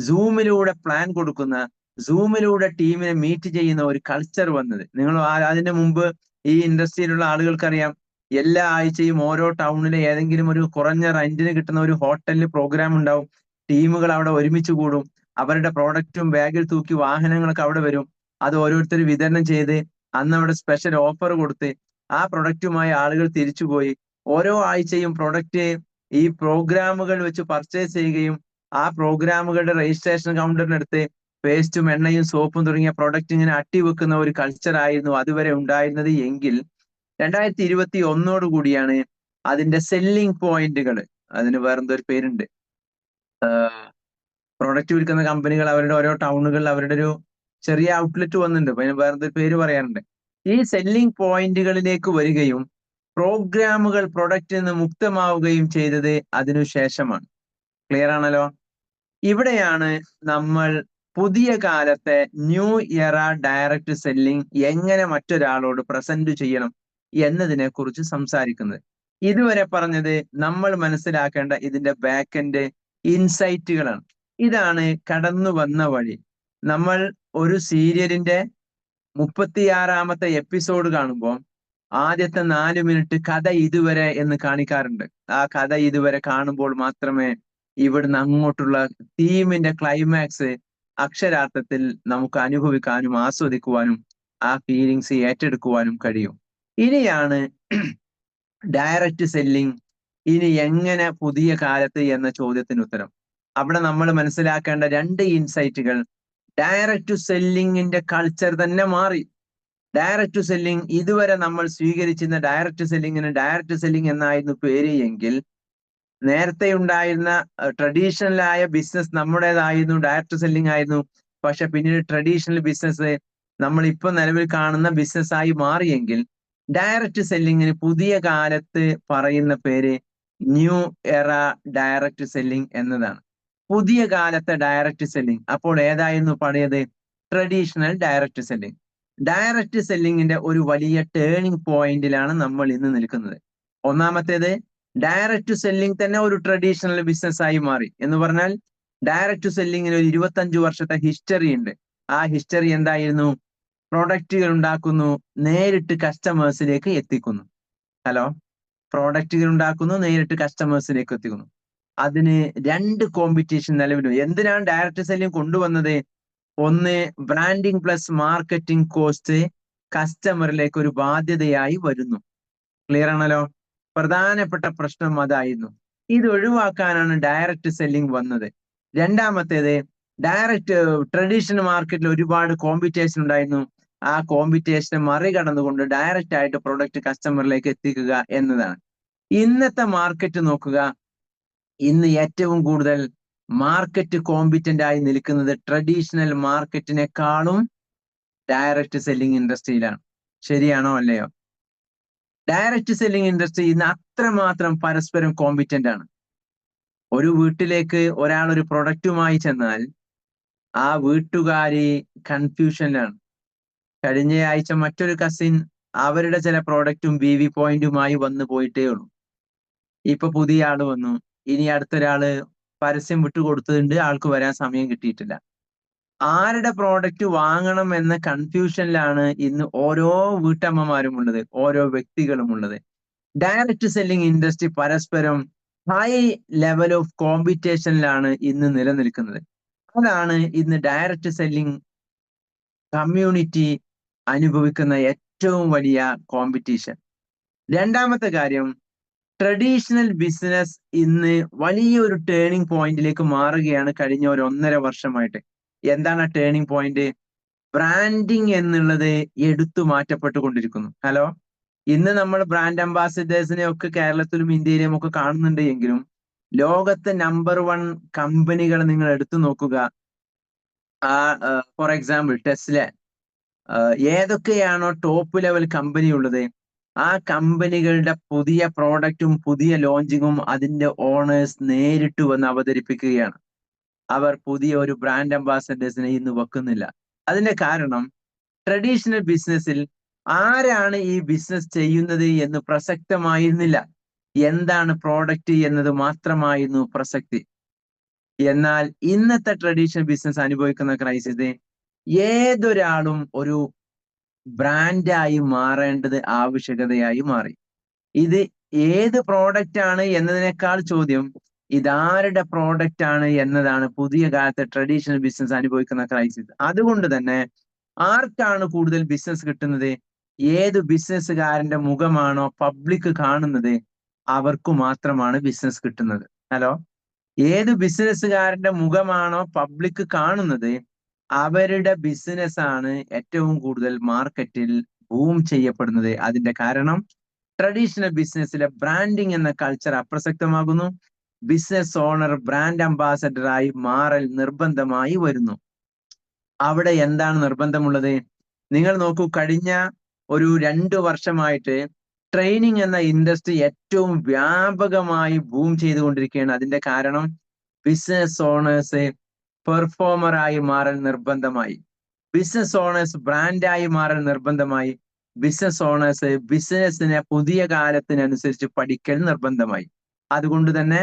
സൂമിലൂടെ പ്ലാൻ കൊടുക്കുന്ന, സൂമിലൂടെ ടീമിനെ മീറ്റ് ചെയ്യുന്ന ഒരു കൾച്ചർ വന്നത്. നിങ്ങൾ അതിന് മുമ്പ് ഈ ഇൻഡസ്ട്രിയിലുള്ള ആളുകൾക്കറിയാം, എല്ലാ ആഴ്ചയും ഓരോ ടൗണിലെ ഏതെങ്കിലും ഒരു കുറഞ്ഞ റെന്റിന് കിട്ടുന്ന ഒരു ഹോട്ടലിൽ പ്രോഗ്രാം ഉണ്ടാവും. ടീമുകൾ അവിടെ ഒരുമിച്ച് കൂടും. അവരുടെ പ്രോഡക്റ്റും ബാഗിൽ തൂക്കി വാഹനങ്ങളൊക്കെ അവിടെ വരും. അത് ഓരോരുത്തർ വിതരണം ചെയ്ത് അന്ന് അവിടെ സ്പെഷ്യൽ ഓഫർ കൊടുത്ത് ആ പ്രൊഡക്റ്റുമായി ആളുകൾ തിരിച്ചുപോയി ഓരോ ആഴ്ചയും പ്രൊഡക്റ്റ് ഈ പ്രോഗ്രാമുകൾ വെച്ച് പർച്ചേസ് ചെയ്യുകയും ആ പ്രോഗ്രാമുകളുടെ രജിസ്ട്രേഷൻ കൗണ്ടറിനടുത്ത് പേസ്റ്റും എണ്ണയും സോപ്പും തുടങ്ങിയ പ്രൊഡക്റ്റ് ഇങ്ങനെ അട്ടിവെക്കുന്ന ഒരു കൾച്ചർ ആയിരുന്നു അതുവരെ ഉണ്ടായിരുന്നത്. എങ്കിൽ 2021 കൂടിയാണ് അതിന്റെ സെല്ലിംഗ് പോയിന്റുകൾ, അതിന് വേറെന്തൊരു പേരുണ്ട്, പ്രൊഡക്റ്റ് വിൽക്കുന്ന കമ്പനികൾ അവരുടെ ഓരോ ടൗണുകളിൽ അവരുടെ ഒരു ചെറിയ ഔട്ട്ലെറ്റ് വന്നിട്ടുണ്ട്. അപ്പൊ അതിന് വേറെന്തൊരു പേര് പറയാറുണ്ട്. ഈ സെല്ലിംഗ് പോയിന്റുകളിലേക്ക് വരികയും പ്രോഗ്രാമുകൾ പ്രൊഡക്റ്റിൽ നിന്ന് മുക്തമാവുകയും ചെയ്തത് അതിനുശേഷമാണ്. ക്ലിയർ ആണല്ലോ? ഇവിടെയാണ് നമ്മൾ പുതിയ കാലത്തെ ന്യൂ ഇയറ ഡയറക്റ്റ് സെല്ലിംഗ് എങ്ങനെ മറ്റൊരാളോട് പ്രസന്റ് ചെയ്യണം എന്നതിനെ കുറിച്ച് സംസാരിക്കുന്നത്. ഇതുവരെ പറഞ്ഞത് നമ്മൾ മനസ്സിലാക്കേണ്ട ഇതിന്റെ ബാക്ക് എൻഡ് ഇൻസൈറ്റുകളാണ്. ഇതാണ് കടന്നു വന്ന വഴി. നമ്മൾ ഒരു സീരിയലിന്റെ 36ാമത്തെ എപ്പിസോഡ് കാണുമ്പോൾ ആദ്യത്തെ 4 മിനിറ്റ് കഥ ഇതുവരെ എന്ന് കാണിക്കാറുണ്ട്. ആ കഥ ഇതുവരെ കാണുമ്പോൾ മാത്രമേ ഇവിടുന്ന് അങ്ങോട്ടുള്ള തീമിന്റെ ക്ലൈമാക്സ് അക്ഷരാർത്ഥത്തിൽ നമുക്ക് അനുഭവിക്കാനും ആസ്വദിക്കുവാനും ആ ഫീലിങ്സ് ഏറ്റെടുക്കുവാനും കഴിയും. ഇനിയാണ് ഡയറക്റ്റ് സെല്ലിംഗ് ഇനി എങ്ങനെ പുതിയ കാലത്ത് എന്ന ചോദ്യത്തിന് ഉത്തരം. അവിടെ നമ്മൾ മനസ്സിലാക്കേണ്ട 2 ഇൻസൈറ്റുകൾ. ഡയറക്റ്റ് സെല്ലിങ്ങിന്റെ കൾച്ചർ തന്നെ മാറി. ഡയറക്റ്റ് സെല്ലിംഗ് ഇതുവരെ നമ്മൾ സ്വീകരിച്ചിരുന്ന ഡയറക്റ്റ് സെല്ലിങ്ങിന് ഡയറക്റ്റ് സെല്ലിംഗ് എന്നായിരുന്നു പേര് എങ്കിൽ, നേരത്തെ ഉണ്ടായിരുന്ന ട്രഡീഷണലായ ബിസിനസ് നമ്മുടേതായിരുന്നു, ഡയറക്റ്റ് സെല്ലിംഗ് ആയിരുന്നു. പക്ഷെ പിന്നീട് ട്രഡീഷണൽ ബിസിനസ് നമ്മൾ ഇപ്പൊ നിലവിൽ കാണുന്ന ബിസിനസ്സായി മാറിയെങ്കിൽ ഡയറക്റ്റ് സെല്ലിങ്ങിന് പുതിയ കാലത്ത് പറയുന്ന പേര് ന്യൂ എറ ഡയറക്റ്റ് സെല്ലിംഗ് എന്നതാണ്. പുതിയ കാലത്തെ ഡയറക്റ്റ് സെല്ലിംഗ്. അപ്പോൾ ഏതായിരുന്നു പഴയത്? Traditional direct selling. ഡയറക്റ്റ് സെല്ലിങ്ങിന്റെ ഒരു വലിയ ടേണിംഗ് പോയിന്റിലാണ് നമ്മൾ ഇന്ന് നിൽക്കുന്നത്. ഒന്നാമത്തേത്, ഡയറക്റ്റ് സെല്ലിംഗ് തന്നെ ഒരു ട്രഡീഷണൽ ബിസിനസ് ആയി മാറി എന്ന് പറഞ്ഞാൽ ഡയറക്റ്റ് സെല്ലിങ്ങിന് ഒരു 25 വർഷത്തെ ഹിസ്റ്ററി ഉണ്ട്. ആ ഹിസ്റ്ററി എന്തായിരുന്നു? പ്രൊഡക്റ്റുകൾ ഉണ്ടാക്കുന്നു, നേരിട്ട് കസ്റ്റമേഴ്സിലേക്ക് എത്തിക്കുന്നു. ഹലോ, പ്രോഡക്റ്റുകൾ ഉണ്ടാക്കുന്നു, നേരിട്ട് കസ്റ്റമേഴ്സിലേക്ക് എത്തിക്കുന്നു. അതിന് രണ്ട് കോമ്പറ്റീഷൻ നിലവിലും. എന്തിനാണ് ഡയറക്റ്റ് സെല്ലിംഗ് കൊണ്ടുവന്നത്? ഒന്ന്, ബ്രാൻഡിങ് പ്ലസ് മാർക്കറ്റിംഗ് കോസ്റ്റ് കസ്റ്റമറിലേക്ക് ഒരു ബാധ്യതയായി വരുന്നു. ക്ലിയർ ആണല്ലോ? പ്രധാനപ്പെട്ട പ്രശ്നം അതായിരുന്നു. ഇത് ഒഴിവാക്കാനാണ് ഡയറക്റ്റ് സെല്ലിംഗ് വന്നത്. രണ്ടാമത്തേത്, ഡയറക്റ്റ് ട്രഡീഷണൽ മാർക്കറ്റിൽ ഒരുപാട് കോമ്പറ്റീഷൻ ഉണ്ടായിരുന്നു. ആ കോമ്പറ്റീഷനെ മറികടന്നുകൊണ്ട് ഡയറക്റ്റ് ആയിട്ട് പ്രൊഡക്റ്റ് കസ്റ്റമറിലേക്ക് എത്തിക്കുക എന്നതാണ്. ഇന്നത്തെ മാർക്കറ്റ് നോക്കുക. ഇന്ന് ഏറ്റവും കൂടുതൽ മാർക്കറ്റ് കോമ്പിറ്റന്റ് ആയി നിൽക്കുന്നത് ട്രഡീഷണൽ മാർക്കറ്റിനെക്കാളും ഡയറക്റ്റ് സെല്ലിംഗ് ഇൻഡസ്ട്രിയിലാണ്. ശരിയാണോ അല്ലയോ? ഡയറക്റ്റ് സെല്ലിംഗ് ഇൻഡസ്ട്രി ഇന്ന് അത്രമാത്രം പരസ്പരം കോമ്പിറ്റന്റ് ആണ്. ഒരു വീട്ടിലേക്ക് ഒരാൾ ഒരു പ്രൊഡക്റ്റുമായി ചെന്നാൽ ആ വീട്ടുകാരി കൺഫ്യൂഷനിലാണ്. കഴിഞ്ഞ ആഴ്ച മറ്റൊരു കസിൻ അവരുടെ ചില പ്രോഡക്റ്റും BV പോയിന്റുമായി വന്നു പോയിട്ടേ ഉള്ളൂ. ഇപ്പൊ പുതിയ ആള് വന്നു, ഇനി അടുത്തൊരാള് പരസ്യം വിട്ടുകൊടുത്തതുണ്ട്, ആൾക്ക് വരാൻ സമയം കിട്ടിയിട്ടില്ല. ആരുടെ പ്രോഡക്റ്റ് വാങ്ങണം എന്ന കൺഫ്യൂഷനിലാണ് ഇന്ന് ഓരോ വീട്ടമ്മമാരും ഉള്ളത്, ഓരോ വ്യക്തികളും ഉള്ളത്. ഡയറക്റ്റ് സെല്ലിംഗ് ഇൻഡസ്ട്രി പരസ്പരം ഹൈ ലെവൽ ഓഫ് കോമ്പറ്റീഷനിലാണ് ഇന്ന് നിലനിൽക്കുന്നത്. അതാണ് ഇന്ന് ഡയറക്റ്റ് സെല്ലിംഗ് കമ്മ്യൂണിറ്റി അനുഭവിക്കുന്ന ഏറ്റവും വലിയ കോമ്പറ്റീഷൻ. രണ്ടാമത്തെ കാര്യം, ട്രഡീഷണൽ ബിസിനസ് ഇന്ന് വലിയൊരു ടേണിംഗ് പോയിന്റിലേക്ക് മാറുകയാണ് കഴിഞ്ഞ ഒരു 1.5 വർഷമായിട്ട്. എന്താണ് ടേണിംഗ് പോയിന്റ്? ബ്രാൻഡിങ് എന്നുള്ളത് എടുത്തു മാറ്റപ്പെട്ടുകൊണ്ടിരിക്കുന്നു. ഹലോ, ഇന്ന് നമ്മൾ ബ്രാൻഡ് അംബാസിഡേഴ്സിനെ ഒക്കെ കേരളത്തിലും ഇന്ത്യയിലും ഒക്കെ കാണുന്നുണ്ട് എങ്കിലും ലോകത്തെ നമ്പർ 1 കമ്പനികൾ നിങ്ങൾ എടുത്തു നോക്കുക. ഫോർ എക്സാമ്പിൾ ടെസ്ല, ഏതൊക്കെയാണോ ടോപ്പ് ലെവൽ കമ്പനി ഉള്ളത്, ആ കമ്പനികളുടെ പുതിയ പ്രോഡക്റ്റും പുതിയ ലോഞ്ചിങ്ങും അതിന്റെ ഓണേഴ്സ് നേരിട്ട് വന്ന് അവതരിപ്പിക്കുകയാണ്. അവർ പുതിയ ഒരു ബ്രാൻഡ് അംബാസഡേഴ്സിനെ ഇന്ന് വെക്കുന്നില്ല. അതിന്റെ കാരണം, ട്രഡീഷണൽ ബിസിനസ്സിൽ ആരാണ് ഈ ബിസിനസ് ചെയ്യുന്നത് എന്ന് പ്രസക്തമായിരുന്നില്ല. എന്താണ് പ്രോഡക്റ്റ് എന്നത് മാത്രമായിരുന്നു പ്രസക്തി. എന്നാൽ ഇന്നത്തെ ട്രഡീഷണൽ ബിസിനസ് അനുഭവിക്കുന്ന ക്രൈസിസ്, ഏതൊരാളും ഒരു ബ്രാൻഡായി മാറേണ്ടത് ആവശ്യകതയായി മാറി. ഇത് ഏത് പ്രോഡക്റ്റ് ആണ് എന്നതിനേക്കാൾ ചോദ്യം ഇതാരുടെ പ്രോഡക്റ്റ് ആണ് എന്നതാണ് പുതിയ കാലത്തെ ട്രഡീഷണൽ ബിസിനസ് അനുഭവിക്കുന്ന ക്രൈസിസ്. അതുകൊണ്ട് തന്നെ ആർക്കാണ് കൂടുതൽ ബിസിനസ് കിട്ടുന്നത്? ഏത് ബിസിനസ്സുകാരന്റെ മുഖമാണോ പബ്ലിക് കാണുന്നത്, അവർക്ക് മാത്രമാണ് ബിസിനസ് കിട്ടുന്നത്. ഹലോ, ഏത് ബിസിനസ്സുകാരന്റെ മുഖമാണോ പബ്ലിക് കാണുന്നത്, അവരുടെ ബിസിനസ് ആണ് ഏറ്റവും കൂടുതൽ മാർക്കറ്റിൽ ബൂം ചെയ്യപ്പെടുന്നത്. അതിന്റെ കാരണം, ട്രഡീഷണൽ ബിസിനസ്സിലെ ബ്രാൻഡിങ് എന്ന കൾച്ചർ അപ്രസക്തമാകുന്നു. ബിസിനസ് ഓണർ ബ്രാൻഡ് അംബാസഡറായി മാറൽ നിർബന്ധമായി വരുന്നു. അവിടെ എന്താണ് നിർബന്ധമുള്ളത്? നിങ്ങൾ നോക്കൂ, കഴിഞ്ഞ ഒരു 2 വർഷമായിട്ട് ട്രെയിനിങ് എന്ന ഇൻഡസ്ട്രി ഏറ്റവും വ്യാപകമായി ബൂം ചെയ്തുകൊണ്ടിരിക്കുകയാണ്. അതിന്റെ കാരണം, ബിസിനസ് ഓണേഴ്സ് പെർഫോമറായി മാറൽ നിർബന്ധമായി, ബിസിനസ് ഓണേഴ്സ് ബ്രാൻഡായി മാറൽ നിർബന്ധമായി, ബിസിനസ് ഓണേഴ്സ് ബിസിനസിനെ പുതിയ കാലത്തിനനുസരിച്ച് പഠിക്കൽ നിർബന്ധമായി. അതുകൊണ്ട് തന്നെ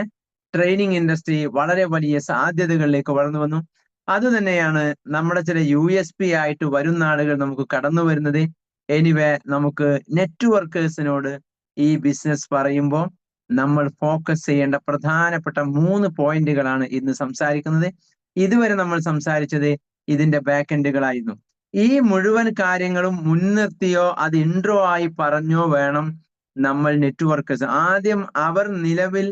ട്രെയിനിങ് ഇൻഡസ്ട്രി വളരെ വലിയ സാധ്യതകളിലേക്ക് വളർന്നു വന്നു. അതുതന്നെയാണ് നമ്മുടെ ചില USP ആയിട്ട് വരും നാളുകൾ നമുക്ക് കടന്നു വരുന്നത്. എനിവേ, നമുക്ക് നെറ്റ്വർക്കേഴ്സിനോട് ഈ ബിസിനസ് പറയുമ്പോൾ നമ്മൾ ഫോക്കസ് ചെയ്യേണ്ട പ്രധാനപ്പെട്ട 3 പോയിന്റുകളാണ് ഇന്ന് സംസാരിക്കുന്നത്. ഇതുവരെ നമ്മൾ സംസാരിച്ചത് ഇതിന്റെ ബാക്ക് എൻഡുകളായിരുന്നു. ഈ മുഴുവൻ കാര്യങ്ങളും മുൻനിർത്തിയോ അത് ഇൻട്രോ ആയി പറഞ്ഞോ വേണം നമ്മൾ നെറ്റ്വർക്കേഴ്സ് ആദ്യം അവർ നിലവിൽ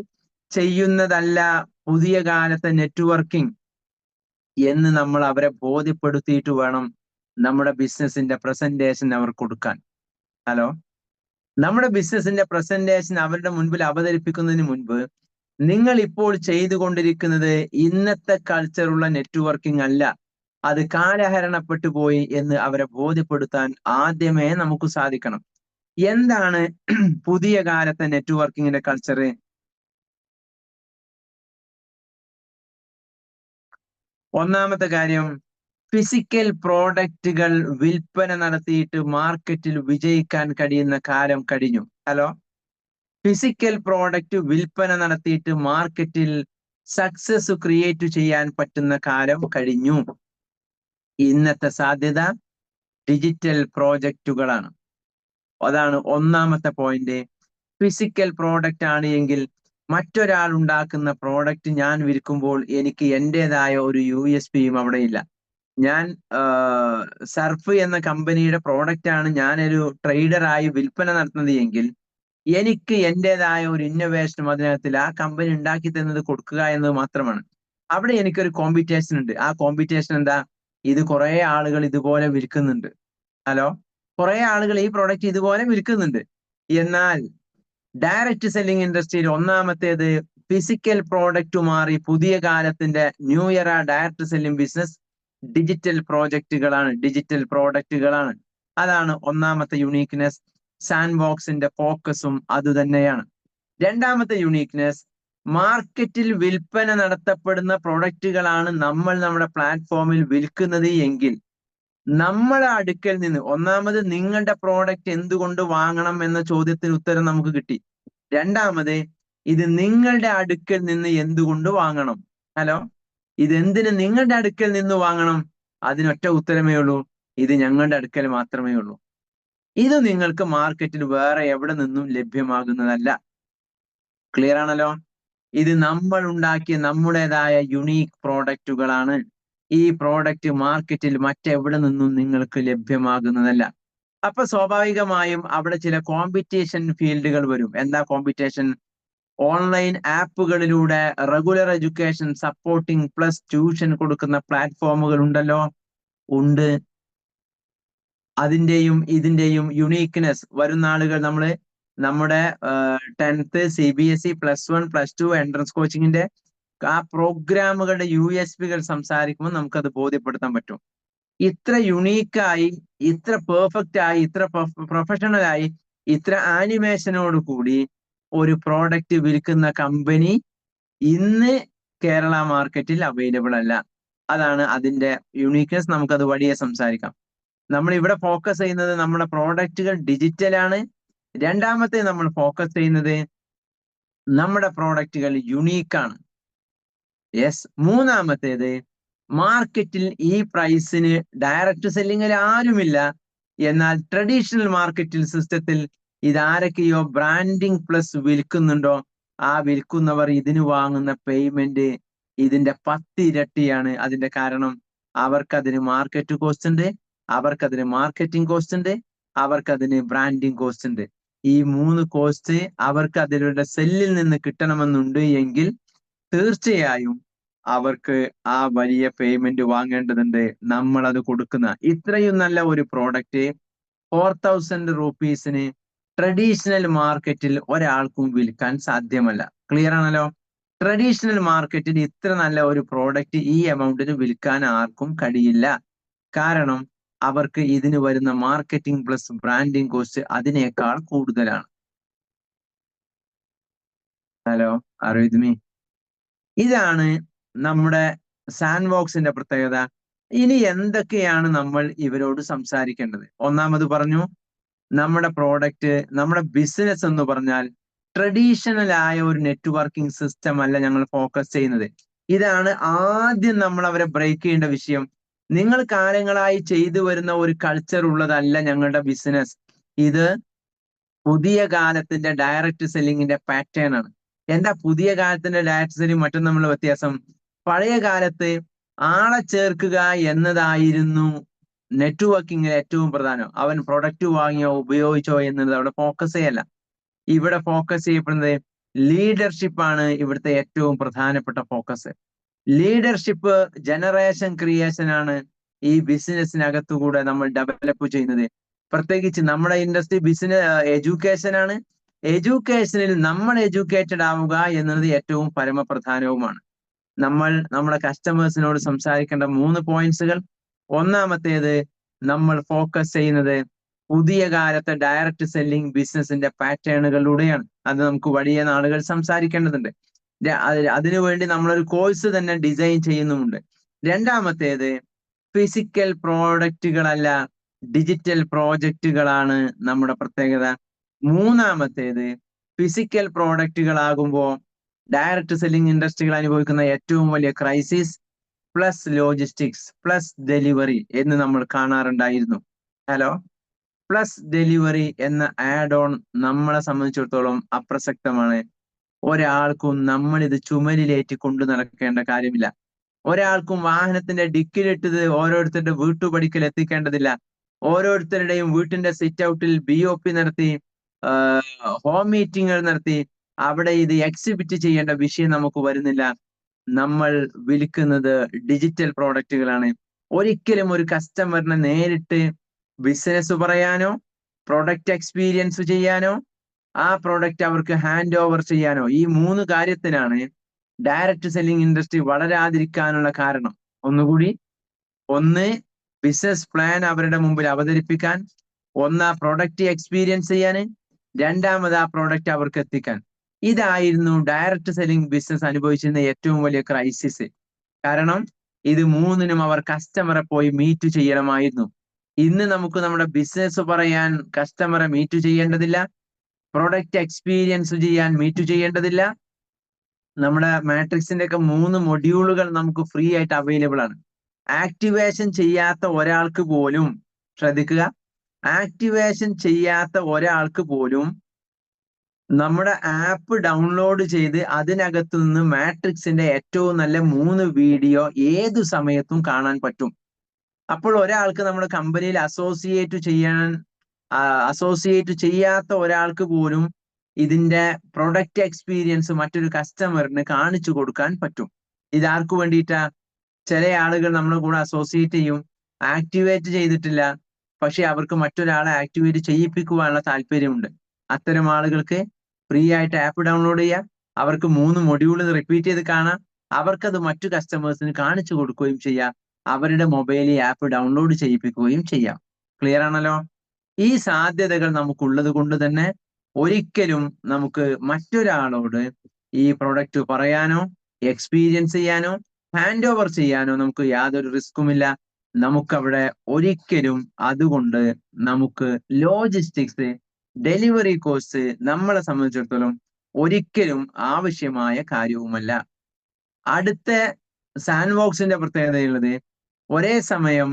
ചെയ്യുന്നതല്ല പുതിയ കാലത്തെ നെറ്റ്വർക്കിംഗ് എന്ന് നമ്മൾ അവരെ ബോധ്യപ്പെടുത്തിയിട്ട് വേണം നമ്മുടെ ബിസിനസിന്റെ പ്രസന്റേഷൻ അവർ കൊടുക്കാൻ. ഹലോ, നമ്മുടെ ബിസിനസിന്റെ പ്രസന്റേഷൻ അവരുടെ മുൻപിൽ അവതരിപ്പിക്കുന്നതിന് മുൻപ് നിങ്ങൾ ഇപ്പോൾ ചെയ്തുകൊണ്ടിരിക്കുന്നത് ഇന്നത്തെ കൾച്ചറുള്ള നെറ്റ്വർക്കിംഗ് അല്ല. അത് കാലഹരണപ്പെട്ടു പോയി എന്ന് അവരെ ബോധ്യപ്പെടുത്താൻ ആദ്യമേ നമുക്ക് സാധിക്കണം. എന്താണ് പുതിയ കാലത്തെ നെറ്റ്വർക്കിങ്ങിന്റെ കൾച്ചർ? ഒന്നാമത്തെ കാര്യം, ഫിസിക്കൽ പ്രോഡക്റ്റുകൾ വിൽപ്പന നടത്തിയിട്ട് മാർക്കറ്റിൽ വിജയിക്കാൻ കഴിയുന്ന കാലം കഴിഞ്ഞു. ഹലോ, ഫിസിക്കൽ പ്രോഡക്റ്റ് വിൽപ്പന നടത്തിയിട്ട് മാർക്കറ്റിൽ സക്സസ് ക്രിയേറ്റ് ചെയ്യാൻ പറ്റുന്ന കാലം കഴിഞ്ഞു. ഇന്നത്തെ സാധ്യത ഡിജിറ്റൽ പ്രോജക്റ്റുകളാണ്. അതാണ് ഒന്നാമത്തെ പോയിന്റ്. ഫിസിക്കൽ പ്രോഡക്റ്റ് ആണ് എങ്കിൽ മറ്റൊരാൾ ഉണ്ടാക്കുന്ന പ്രോഡക്റ്റ് ഞാൻ വിൽക്കുമ്പോൾ എനിക്ക് എന്റേതായ ഒരു USPയും അവിടെ ഇല്ല. ഞാൻ സർഫ് എന്ന കമ്പനിയുടെ പ്രോഡക്റ്റ് ആണ് ഞാനൊരു ട്രേഡറായി വിൽപ്പന നടത്തുന്നത് എങ്കിൽ എനിക്ക് എന്റേതായ ഒരു ഇന്നോവേഷനും അതിനകത്തിൽ ആ കമ്പനി ഉണ്ടാക്കി തന്നത് കൊടുക്കുക എന്നത് മാത്രമാണ്. അവിടെ എനിക്കൊരു കോമ്പറ്റീഷൻ ഉണ്ട്. ആ കോമ്പറ്റീഷൻ എന്താ? ഇത് കുറെ ആളുകൾ ഇതുപോലെ വിൽക്കുന്നുണ്ട്. ഹലോ, കുറെ ആളുകൾ ഈ പ്രോഡക്റ്റ് ഇതുപോലെ വിൽക്കുന്നുണ്ട്. എന്നാൽ ഡയറക്റ്റ് സെല്ലിംഗ് ഇൻഡസ്ട്രിയിൽ ഒന്നാമത്തേത് ഫിസിക്കൽ പ്രോഡക്റ്റ് മാറി പുതിയ കാലത്തിന്റെ new year direct selling business digital പ്രോഡക്റ്റുകളാണ്. അതാണ് ഒന്നാമത്തെ യുണീക്നെസ്. സാൻഡ് ബോക്സിന്റെ ഫോക്കസും അതുതന്നെയാണ്. രണ്ടാമത്തെ യുണീക്നെസ്, മാർക്കറ്റിൽ വിൽപ്പന നടത്തപ്പെടുന്ന പ്രൊഡക്റ്റുകളാണ് നമ്മൾ നമ്മുടെ പ്ലാറ്റ്ഫോമിൽ വിൽക്കുന്നത് എങ്കിൽ നമ്മളെ അടുക്കൽ നിന്ന് ഒന്നാമത് നിങ്ങളുടെ പ്രോഡക്റ്റ് എന്തുകൊണ്ട് വാങ്ങണം എന്ന ചോദ്യത്തിന് ഉത്തരം നമുക്ക് കിട്ടി. രണ്ടാമത്, ഇത് നിങ്ങളുടെ അടുക്കൽ നിന്ന് എന്തുകൊണ്ട് വാങ്ങണം. ഹലോ, ഇതെന്തിന് നിങ്ങളുടെ അടുക്കൽ നിന്ന് വാങ്ങണം? അതിനൊറ്റ ഉത്തരമേ ഉള്ളൂ, ഇത് ഞങ്ങളുടെ അടുക്കൽ മാത്രമേ ഉള്ളൂ. ഇത് നിങ്ങൾക്ക് മാർക്കറ്റിൽ വേറെ എവിടെ നിന്നും ലഭ്യമാകുന്നതല്ല. ക്ലിയർ ആണല്ലോ? ഇത് നമ്മൾ ഉണ്ടാക്കിയ നമ്മുടേതായ യുണീക്ക് പ്രോഡക്റ്റുകളാണ്. ഈ പ്രോഡക്റ്റ് മാർക്കറ്റിൽ മറ്റെവിടെ നിന്നും നിങ്ങൾക്ക് ലഭ്യമാകുന്നതല്ല. അപ്പൊ സ്വാഭാവികമായും അവിടെ ചില കോമ്പറ്റീഷൻ ഫീൽഡുകൾ വരും. എന്താ കോമ്പറ്റീഷൻ? ഓൺലൈൻ ആപ്പുകളിലൂടെ regular education supporting plus tuition കൊടുക്കുന്ന പ്ലാറ്റ്ഫോമുകൾ ഉണ്ടല്ലോ, ഉണ്ട്. അതിന്റെയും ഇതിന്റെയും യുണീക്നെസ് വരുന്ന ആളുകൾ നമ്മുടെ 10th CBSE +1 +2 എൻട്രൻസ് കോച്ചിങ്ങിന്റെ ആ പ്രോഗ്രാമുകളുടെ USPകൾ സംസാരിക്കുമ്പോൾ നമുക്കത് ബോധ്യപ്പെടുത്താൻ പറ്റും. ഇത്ര യുണീക്കായി, ഇത്ര പെർഫെക്റ്റ് ആയി, ഇത്ര പ്രൊഫഷണലായി, ഇത്ര ആനിമേഷനോട് കൂടി ഒരു പ്രോഡക്റ്റ് വിൽക്കുന്ന കമ്പനി ഇന്ന് കേരള മാർക്കറ്റിൽ അവൈലബിൾ അല്ല. അതാണ് അതിന്റെ യുണീക്നെസ്. നമുക്കത് വഴിയെ സംസാരിക്കാം. നമ്മൾ ഇവിടെ ഫോക്കസ് ചെയ്യുന്നത് നമ്മുടെ പ്രോഡക്റ്റുകൾ ഡിജിറ്റലാണ്. രണ്ടാമത്തെ നമ്മൾ ഫോക്കസ് ചെയ്യുന്നത് നമ്മുടെ പ്രോഡക്റ്റുകൾ യുണീക്കാണ്. യെസ്. മൂന്നാമത്തേത്, മാർക്കറ്റിൽ ഈ പ്രൈസിന് ഡയറക്റ്റ് സെല്ലിങ്ങിൽ ആരുമില്ല. എന്നാൽ ട്രഡീഷണൽ മാർക്കറ്റിൽ സിസ്റ്റത്തിൽ ഇതാരൊക്കെയോ ബ്രാൻഡിങ് പ്ലസ് വിൽക്കുന്നുണ്ടോ, ആ വിൽക്കുന്നവർ ഇതിന് വാങ്ങുന്ന പേയ്മെന്റ് ഇതിന്റെ 10 ഇരട്ടിയാണ്. അതിന്റെ കാരണം അവർക്കതിന് മാർക്കറ്റ് കോസ്റ്റ് ഉണ്ട്, അവർക്കതിന് മാർക്കറ്റിംഗ് കോസ്റ്റ് ഉണ്ട്, അവർക്കതിന് ബ്രാൻഡിങ് കോസ്റ്റ് ഉണ്ട്. ഈ 3 കോസ്റ്റ് അവർക്ക് അതിലുള്ള സെല്ലിൽ നിന്ന് കിട്ടണമെന്നുണ്ട് എങ്കിൽ തീർച്ചയായും അവർക്ക് ആ വലിയ പേയ്മെന്റ് വാങ്ങേണ്ടതുണ്ട്. നമ്മൾ അത് കൊടുക്കുന്ന ഇത്രയും നല്ല ഒരു പ്രോഡക്റ്റ് 4000 റുപ്പീസിന് ട്രഡീഷണൽ മാർക്കറ്റിൽ ഒരാൾക്കും വിൽക്കാൻ സാധ്യമല്ല. ക്ലിയർ ആണല്ലോ? ട്രഡീഷണൽ മാർക്കറ്റിൽ ഇത്ര നല്ല ഒരു പ്രോഡക്റ്റ് ഈ എമൗണ്ടിന് വിൽക്കാൻ ആർക്കും കഴിയില്ല. കാരണം അവർക്ക് ഇതിന് വരുന്ന മാർക്കറ്റിംഗ് പ്ലസ് ബ്രാൻഡിംഗ് കോസ്റ്റ് അതിനേക്കാൾ കൂടുതലാണ്. ഹലോ, അറിവിത് മീ? ഇതാണ് നമ്മുടെ സാൻഡ് ബോക്സിന്റെ പ്രത്യേകത. ഇനി എന്തൊക്കെയാണ് നമ്മൾ ഇവരോട് സംസാരിക്കേണ്ടത്? ഒന്നാമത് പറഞ്ഞു, നമ്മുടെ പ്രോഡക്റ്റ്, നമ്മുടെ ബിസിനസ് എന്ന് പറഞ്ഞാൽ ട്രഡീഷണൽ ആയ ഒരു നെറ്റ്വർക്കിംഗ് സിസ്റ്റം അല്ല ഞങ്ങൾ ഫോക്കസ് ചെയ്യുന്നത്. ഇതാണ് ആദ്യം നമ്മൾ അവരെ ബ്രേക്ക് ചെയ്യേണ്ട വിഷയം. നിങ്ങൾ കാലങ്ങളായി ചെയ്തു വരുന്ന ഒരു കൾച്ചർ ഉള്ളതല്ല ഞങ്ങളുടെ ബിസിനസ്. ഇത് പുതിയ കാലത്തിന്റെ ഡയറക്റ്റ് സെല്ലിങ്ങിന്റെ പാറ്റേൺ ആണ്. എന്താ പുതിയ കാലത്തിന്റെ ഡയറക്റ്റ് സെല്ലിംഗ് മറ്റും തമ്മിലുള്ള വ്യത്യാസം? പഴയ കാലത്ത് ആളെ ചേർക്കുക എന്നതായിരുന്നു നെറ്റ്വർക്കിംഗിൽ ഏറ്റവും പ്രധാനം. അവൻ പ്രൊഡക്റ്റ് വാങ്ങിയോ ഉപയോഗിച്ചോ എന്നത് അവിടെ ഫോക്കസ് ചെയ്യല്ല. ഇവിടെ ഫോക്കസ് ചെയ്യപ്പെടുന്നത് ലീഡർഷിപ്പ് ആണ്. ഇവിടുത്തെ ഏറ്റവും പ്രധാനപ്പെട്ട ഫോക്കസ് ലീഡർഷിപ്പ്, ജനറേഷൻ ക്രിയേഷൻ ആണ് ഈ ബിസിനസ്സിനകത്തുകൂടെ നമ്മൾ ഡെവലപ്പ് ചെയ്യുന്നത്. പ്രത്യേകിച്ച് നമ്മുടെ ഇൻഡസ്ട്രി ബിസിനസ് എഡ്യൂക്കേഷൻ ആണ്. എഡ്യൂക്കേഷനിൽ നമ്മൾ എഡ്യൂക്കേറ്റഡ് ആവുക എന്നത് ഏറ്റവും പരമപ്രധാനവുമാണ്. നമ്മൾ നമ്മുടെ കസ്റ്റമേഴ്സിനോട് സംസാരിക്കേണ്ട 3 പോയിന്റ്സുകൾ. ഒന്നാമത്തേത്, നമ്മൾ ഫോക്കസ് ചെയ്യുന്നത് പുതിയ കാലത്തെ ഡയറക്റ്റ് സെല്ലിംഗ് ബിസിനസിന്റെ പാറ്റേണുകളിലൂടെയാണ്. അത് നമുക്ക് വലിയ നാളുകൾ സംസാരിക്കേണ്ടതുണ്ട്. അതിനുവേണ്ടി നമ്മളൊരു കോഴ്സ് തന്നെ ഡിസൈൻ ചെയ്യുന്നുമുണ്ട്. രണ്ടാമത്തേത്, ഫിസിക്കൽ പ്രോഡക്റ്റുകളല്ല, ഡിജിറ്റൽ പ്രോജക്റ്റുകളാണ് നമ്മുടെ പ്രത്യേകത. മൂന്നാമത്തേത്, ഫിസിക്കൽ പ്രോഡക്റ്റുകളാകുമ്പോൾ ഡയറക്റ്റ് സെല്ലിംഗ് ഇൻഡസ്ട്രികൾ അനുഭവിക്കുന്ന ഏറ്റവും വലിയ crisis plus logistics plus delivery എന്ന് നമ്മൾ കാണാറുണ്ടായിരുന്നു. ഹലോ, പ്ലസ് ഡെലിവറി എന്ന ആഡ് ഓൺ നമ്മളെ സംബന്ധിച്ചിടത്തോളം അപ്രസക്തമാണ്. ഒരാൾക്കും നമ്മൾ ഇത് ചുമലിലേറ്റി കൊണ്ടു നടക്കേണ്ട കാര്യമില്ല. ഒരാൾക്കും വാഹനത്തിന്റെ ഡിക്കിലിട്ടത് ഓരോരുത്തരുടെ വീട്ടുപടിക്കൽ എത്തിക്കേണ്ടതില്ല. ഓരോരുത്തരുടെയും വീട്ടിന്റെ സിറ്റ് ഔട്ടിൽ BOP നടത്തി, ഹോം മീറ്റിംഗുകൾ നടത്തി അവിടെ ഇത് എക്സിബിറ്റ് ചെയ്യേണ്ട വിഷയം നമുക്ക് വരുന്നില്ല. നമ്മൾ വിൽക്കുന്നത് ഡിജിറ്റൽ പ്രോഡക്റ്റുകളാണ്. ഒരിക്കലും ഒരു കസ്റ്റമറിനെ നേരിട്ട് ബിസിനസ് പറയാനോ പ്രൊഡക്റ്റ് എക്സ്പീരിയൻസ് ചെയ്യാനോ ആ പ്രൊഡക്റ്റ് അവർക്ക് ഹാൻഡ് ഓവർ ചെയ്യാനോ, ഈ 3 കാര്യത്തിനാണ് ഡയറക്റ്റ് സെല്ലിംഗ് ഇൻഡസ്ട്രി വളരാതിരിക്കാനുള്ള കാരണം. ഒന്നുകൂടി, ഒന്ന് ബിസിനസ് പ്ലാൻ അവരുടെ മുമ്പിൽ അവതരിപ്പിക്കാൻ, ഒന്ന് ആ പ്രൊഡക്റ്റ് എക്സ്പീരിയൻസ് ചെയ്യാൻ, രണ്ടാമത് ആ പ്രൊഡക്റ്റ് അവർക്ക് എത്തിക്കാൻ. ഇതായിരുന്നു ഡയറക്റ്റ് സെല്ലിംഗ് ബിസിനസ് അനുഭവിച്ചിരുന്ന ഏറ്റവും വലിയ ക്രൈസിസ്. കാരണം ഇത് 3നും അവർ കസ്റ്റമറെ പോയി മീറ്റ് ചെയ്യണമായിരുന്നു. ഇന്ന് നമുക്ക് നമ്മുടെ ബിസിനസ് പറയാൻ കസ്റ്റമറെ മീറ്റ് ചെയ്യേണ്ടതില്ല, പ്രൊഡക്റ്റ് എക്സ്പീരിയൻസ് ചെയ്യാൻ മീറ്റ് ചെയ്യേണ്ടതില്ല. നമ്മുടെ മാട്രിക്സിന്റെ ഒക്കെ 3 മൊഡ്യൂളുകൾ നമുക്ക് ഫ്രീ ആയിട്ട് അവൈലബിൾ ആണ്. ആക്ടിവേഷൻ ചെയ്യാത്ത ഒരാൾക്ക് പോലും, ശ്രദ്ധിക്കുക, ആക്ടിവേഷൻ ചെയ്യാത്ത ഒരാൾക്ക് പോലും നമ്മുടെ ആപ്പ് ഡൗൺലോഡ് ചെയ്ത് അതിനകത്തു നിന്ന് മാട്രിക്സിന്റെ ഏറ്റവും നല്ല 3 വീഡിയോ ഏതു സമയത്തും കാണാൻ പറ്റും. അപ്പോൾ ഒരാൾക്ക് നമ്മുടെ കമ്പനിയിൽ അസോസിയേറ്റ് ചെയ്യാത്ത ഒരാൾക്ക് പോലും ഇതിന്റെ പ്രൊഡക്റ്റ് എക്സ്പീരിയൻസ് മറ്റൊരു കസ്റ്റമറിന് കാണിച്ചു കൊടുക്കാൻ പറ്റും. ഇതാർക്ക് വേണ്ടിയിട്ടാ? ചില ആളുകൾ നമ്മുടെ കൂടെ അസോസിയേറ്റ് ചെയ്യും, ആക്ടിവേറ്റ് ചെയ്തിട്ടില്ല, പക്ഷെ അവർക്ക് മറ്റൊരാളെ ആക്ടിവേറ്റ് ചെയ്യിപ്പിക്കുവാനുള്ള താല്പര്യമുണ്ട്. അത്തരം ആളുകൾക്ക് ഫ്രീ ആയിട്ട് ആപ്പ് ഡൗൺലോഡ് ചെയ്യാം, അവർക്ക് 3 മൊഡ്യൂൾ റിപ്പീറ്റ് ചെയ്ത് കാണാം, അവർക്കത് മറ്റു കസ്റ്റമേഴ്സിന് കാണിച്ചു കൊടുക്കുകയും ചെയ്യാം, അവരുടെ മൊബൈലിൽ ആപ്പ് ഡൗൺലോഡ് ചെയ്യിപ്പിക്കുകയും ചെയ്യാം. ക്ലിയർ ആണല്ലോ? ഈ സാധ്യതകൾ നമുക്കുള്ളത് കൊണ്ട് തന്നെ ഒരിക്കലും നമുക്ക് മറ്റൊരാളോട് ഈ പ്രൊഡക്റ്റ് പറയാനോ എക്സ്പീരിയൻസ് ചെയ്യാനോ ഹാൻഡ് ഓവർ ചെയ്യാനോ നമുക്ക് യാതൊരു റിസ്ക്കുമില്ല. നമുക്കവിടെ ഒരിക്കലും അതുകൊണ്ട് നമുക്ക് ലോജിസ്റ്റിക്സ് ഡെലിവറി കോസ്റ്റ് നമ്മളെ സംബന്ധിച്ചിടത്തോളം ഒരിക്കലും ആവശ്യമായ കാര്യവുമല്ല. അടുത്ത സാൻഡ്ബോക്സിന്റെ പ്രത്യേകതയുള്ളത്, ഒരേ സമയം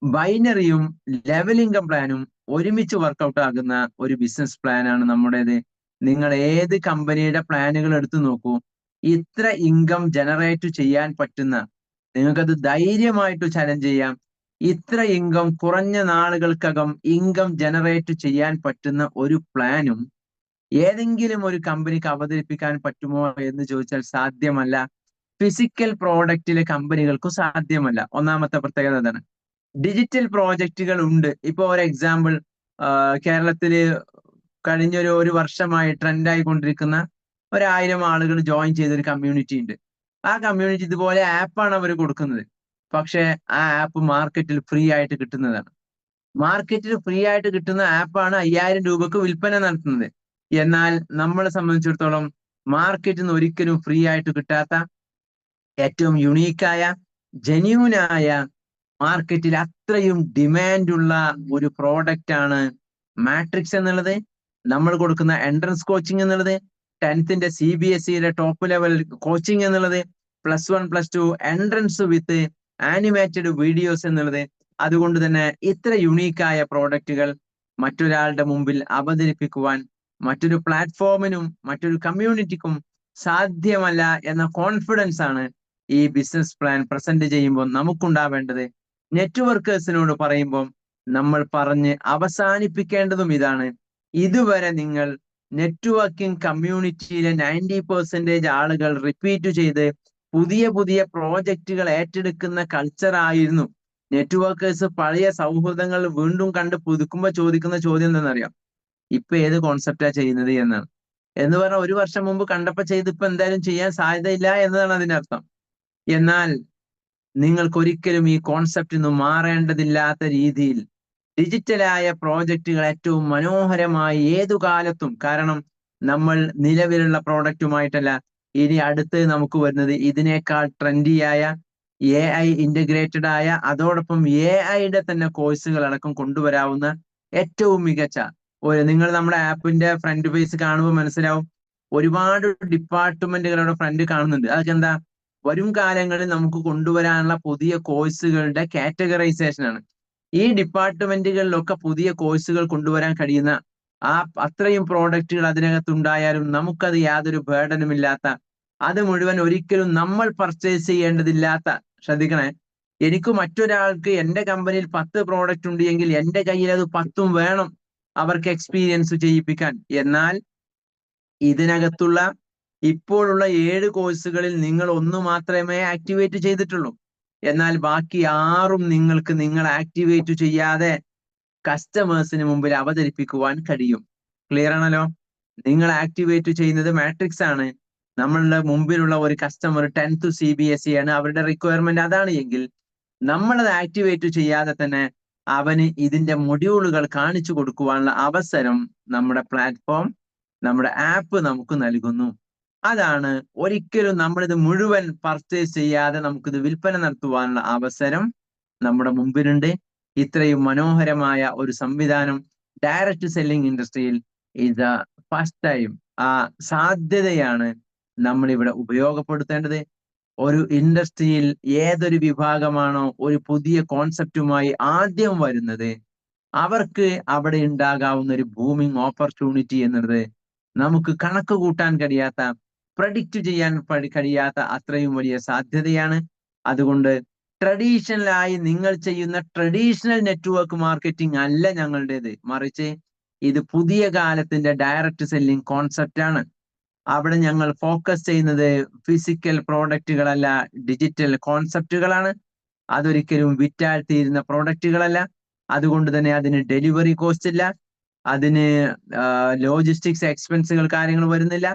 ബൈനറിയും ലെവൽ ഇൻകം പ്ലാനും ഒരുമിച്ച് വർക്കൗട്ട് ആകുന്ന ഒരു ബിസിനസ് പ്ലാൻ ആണ് നമ്മുടേത്. നിങ്ങൾ ഏത് കമ്പനിയുടെ പ്ലാനുകൾ എടുത്തു നോക്കൂ, ഇത്ര ഇൻകം ജനറേറ്റ് ചെയ്യാൻ പറ്റുന്ന, നിങ്ങൾക്കത് ധൈര്യമായിട്ട് ചലഞ്ച് ചെയ്യാം, ഇത്ര ഇൻകം കുറഞ്ഞ നാളുകൾക്കകം ഇൻകം ജനറേറ്റ് ചെയ്യാൻ പറ്റുന്ന ഒരു പ്ലാനും ഏതെങ്കിലും ഒരു കമ്പനിക്ക് അവതരിപ്പിക്കാൻ പറ്റുമോ എന്ന് ചോദിച്ചാൽ സാധ്യമല്ല. ഫിസിക്കൽ പ്രോഡക്റ്റിലെ കമ്പനികൾക്കും സാധ്യമല്ല. ഒന്നാമത്തെ പ്രത്യേകത അതാണ്. ഡിജിറ്റൽ പ്രോജക്റ്റുകൾ ഉണ്ട്. ഇപ്പൊ ഒരു എക്സാമ്പിൾ, കേരളത്തില് കഴിഞ്ഞൊരു വർഷമായി ട്രെൻഡ് ആയിക്കൊണ്ടിരിക്കുന്ന 1000 ആളുകൾ ജോയിൻ ചെയ്തൊരു കമ്മ്യൂണിറ്റി ഉണ്ട്. ആ കമ്മ്യൂണിറ്റി ഇതുപോലെ ആപ്പാണ് അവർ കൊടുക്കുന്നത്. പക്ഷെ ആ ആപ്പ് മാർക്കറ്റിൽ ഫ്രീ ആയിട്ട് കിട്ടുന്നതാണ്. മാർക്കറ്റിൽ ഫ്രീ ആയിട്ട് കിട്ടുന്ന ആപ്പാണ് 5000 രൂപക്ക് വിൽപ്പന നടത്തുന്നത്. എന്നാൽ നമ്മളെ സംബന്ധിച്ചിടത്തോളം മാർക്കറ്റിൽ നിന്ന് ഒരിക്കലും ഫ്രീ ആയിട്ട് കിട്ടാത്ത ഏറ്റവും യുണീക്കായ ജെന്യൂനായ മാർക്കറ്റിൽ അത്രയും ഡിമാൻഡുള്ള ഒരു പ്രോഡക്റ്റ് ആണ് മാട്രിക്സ് എന്നുള്ളത്. നമ്മൾ കൊടുക്കുന്ന എൻട്രൻസ് കോച്ചിങ് എന്നുള്ളത്, 10th CBSE top level coaching എന്നുള്ളത്, +1 +2 എൻട്രൻസ് വിത്ത് ആനിമേറ്റഡ് വീഡിയോസ് എന്നുള്ളത്. അതുകൊണ്ട് തന്നെ ഇത്ര യുണീക്കായ പ്രോഡക്റ്റുകൾ മറ്റൊരാളുടെ മുമ്പിൽ അവതരിപ്പിക്കുവാൻ മറ്റൊരു പ്ലാറ്റ്ഫോമിനും മറ്റൊരു കമ്മ്യൂണിറ്റിക്കും സാധ്യമല്ല എന്ന കോൺഫിഡൻസ് ആണ് ഈ ബിസിനസ് പ്ലാൻ പ്രസന്റ് ചെയ്യുമ്പോൾ നമുക്കുണ്ടാവേണ്ടത്. നെറ്റ്വർക്കേഴ്സിനോട് പറയുമ്പോൾ നമ്മൾ പറഞ്ഞ് അവസാനിപ്പിക്കേണ്ടതും ഇതാണ്. ഇതുവരെ നിങ്ങൾ നെറ്റ്വർക്കിംഗ് കമ്മ്യൂണിറ്റിയിലെ 90% ആളുകൾ റിപ്പീറ്റ് ചെയ്ത് പുതിയ പുതിയ പ്രോജക്റ്റുകൾ ഏറ്റെടുക്കുന്ന കൾച്ചർ ആയിരുന്നു. നെറ്റ്വർക്കേഴ്സ് പഴയ സൗഹൃദങ്ങൾ വീണ്ടും കണ്ട് പുതുക്കുമ്പോൾ ചോദിക്കുന്ന ചോദ്യം എന്താണെന്നറിയാം? ഇപ്പൊ ഏത് കോൺസെപ്റ്റാ ചെയ്യുന്നത് എന്നാണ്. എന്ന് പറഞ്ഞാൽ 1 വർഷം മുമ്പ് കണ്ടപ്പോ ചെയ്ത് ഇപ്പൊ എന്തായാലും ചെയ്യാൻ സാധ്യതയില്ല എന്നതാണ് അതിന്റെ അർത്ഥം. എന്നാൽ നിങ്ങൾക്ക് ഒരിക്കലും ഈ കോൺസെപ്റ്റ് നിന്ന് മാറേണ്ടതില്ലാത്ത രീതിയിൽ ഡിജിറ്റലായ പ്രോജക്റ്റുകൾ ഏറ്റവും മനോഹരമായി ഏതു കാലത്തും, കാരണം നമ്മൾ നിലവിലുള്ള പ്രോഡക്റ്റുമായിട്ടല്ല, ഇനി അടുത്ത് നമുക്ക് വരുന്നത് ഇതിനേക്കാൾ ട്രെൻഡിയായ AI ഇന്റഗ്രേറ്റഡ് ആയ, അതോടൊപ്പം AI തന്നെ കോഴ്സുകൾ അടക്കം കൊണ്ടുവരാവുന്ന ഏറ്റവും മികച്ച നിങ്ങൾ നമ്മുടെ ആപ്പിന്റെ ഫ്രണ്ട് പേജ് കാണുമ്പോൾ മനസ്സിലാവും, ഒരുപാട് ഡിപ്പാർട്ട്മെന്റുകളുടെ ഫ്രണ്ട് കാണുന്നുണ്ട്. അതൊക്കെ എന്താ, വരും കാലങ്ങളിൽ നമുക്ക് കൊണ്ടുവരാനുള്ള പുതിയ കോഴ്സുകളുടെ കാറ്റഗറൈസേഷൻ ആണ്. ഈ ഡിപ്പാർട്ട്മെന്റുകളിലൊക്കെ പുതിയ കോഴ്സുകൾ കൊണ്ടുവരാൻ കഴിയുന്ന അത്രയും പ്രോഡക്റ്റുകൾ അതിനകത്തുണ്ടായാലും നമുക്കത് യാതൊരു ബേർഡനുമില്ലാത്ത, അത് മുഴുവൻ ഒരിക്കലും നമ്മൾ പർച്ചേസ് ചെയ്യേണ്ടതില്ലാത്ത. ശ്രദ്ധിക്കണേ, എനിക്ക് മറ്റൊരാൾക്ക് എന്റെ കമ്പനിയിൽ 10 പ്രോഡക്റ്റ് ഉണ്ട് എങ്കിൽ എന്റെ കയ്യിൽ അത് 10ഉം വേണം അവർക്ക് എക്സ്പീരിയൻസ് ചെയ്യിപ്പിക്കാൻ. എന്നാൽ ഇതിനകത്തുള്ള ഇപ്പോഴുള്ള 7 കോഴ്സുകളിൽ നിങ്ങൾ 1 മാത്രമേ ആക്ടിവേറ്റ് ചെയ്തിട്ടുള്ളൂ. എന്നാൽ ബാക്കി 6ഉം നിങ്ങൾക്ക് നിങ്ങൾ ആക്ടിവേറ്റ് ചെയ്യാതെ കസ്റ്റമേഴ്സിന് മുമ്പിൽ അവതരിപ്പിക്കുവാൻ കഴിയും. ക്ലിയർ ആണല്ലോ? നിങ്ങൾ ആക്ടിവേറ്റ് ചെയ്യുന്നത് മാട്രിക്സ് ആണ്. നമ്മളുടെ മുമ്പിലുള്ള ഒരു കസ്റ്റമർ 10th CBSE ആണ്, അവരുടെ റിക്വയർമെന്റ് അതാണ് എങ്കിൽ നമ്മളത് ആക്ടിവേറ്റ് ചെയ്യാതെ തന്നെ അവന് ഇതിന്റെ മൊഡ്യൂളുകൾ കാണിച്ചു കൊടുക്കുവാനുള്ള അവസരം നമ്മുടെ പ്ലാറ്റ്ഫോം, നമ്മുടെ ആപ്പ് നമുക്ക് നൽകുന്നു. അതാണ്, ഒരിക്കലും നമ്മളിത് മുഴുവൻ പർച്ചേസ് ചെയ്യാതെ നമുക്കിത് വിൽപ്പന നടത്തുവാനുള്ള അവസരം നമ്മുടെ മുമ്പിലുണ്ട്. ഇത്രയും മനോഹരമായ ഒരു സംവിധാനം ഡയറക്റ്റ് സെല്ലിംഗ് ഇൻഡസ്ട്രിയിൽ ഇത് ഫസ്റ്റ് ടൈം. ആ സാധ്യതയാണ് നമ്മൾ ഇവിടെ ഉപയോഗപ്പെടുത്തേണ്ടത്. ഒരു ഇൻഡസ്ട്രിയിൽ ഏതൊരു വിഭാഗമാണോ ഒരു പുതിയ കോൺസെപ്റ്റുമായി ആദ്യം വരുന്നത്, അവർക്ക് അവിടെ ഉണ്ടാകാവുന്ന ഒരു ബൂമിംഗ് ഓപ്പർച്യൂണിറ്റി എന്നുള്ളത് നമുക്ക് കണക്ക് കൂട്ടാൻ കഴിയാത്ത, പ്രഡിക്റ്റ് ചെയ്യാൻ കഴിയാത്ത അത്രയും വലിയ സാധ്യതയാണ്. അതുകൊണ്ട് ട്രഡീഷണലായി നിങ്ങൾ ചെയ്യുന്ന ട്രഡീഷണൽ നെറ്റ്വർക്ക് മാർക്കറ്റിംഗ് അല്ല ഞങ്ങളുടേത്, മറിച്ച് ഇത് പുതിയ കാലത്തിന്റെ ഡയറക്റ്റ് സെല്ലിംഗ് കോൺസെപ്റ്റ് ആണ്. അവിടെ ഞങ്ങൾ ഫോക്കസ് ചെയ്യുന്നത് ഫിസിക്കൽ പ്രോഡക്റ്റുകളല്ല, ഡിജിറ്റൽ കോൺസെപ്റ്റുകളാണ്. അതൊരിക്കലും വിറ്റാൽ തീരുന്ന പ്രോഡക്റ്റുകളല്ല. അതുകൊണ്ട് തന്നെ അതിന് ഡെലിവറി കോസ്റ്റ് ഇല്ല, അതിന് ലോജിസ്റ്റിക്സ് എക്സ്പെൻസുകൾ കാര്യങ്ങൾ വരുന്നില്ല.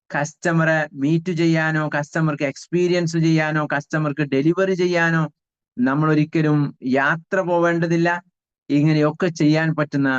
കസ്റ്റമറെ മീറ്റ് ചെയ്യാനോ, കസ്റ്റമർക്ക് എക്സ്പീരിയൻസ് ചെയ്യാനോ, കസ്റ്റമർക്ക് ഡെലിവറി ചെയ്യാനോ നമ്മൾ ഒരിക്കലും യാത്ര പോവേണ്ടതില്ല. ഇങ്ങനെയൊക്കെ ചെയ്യാൻ പറ്റുന്ന,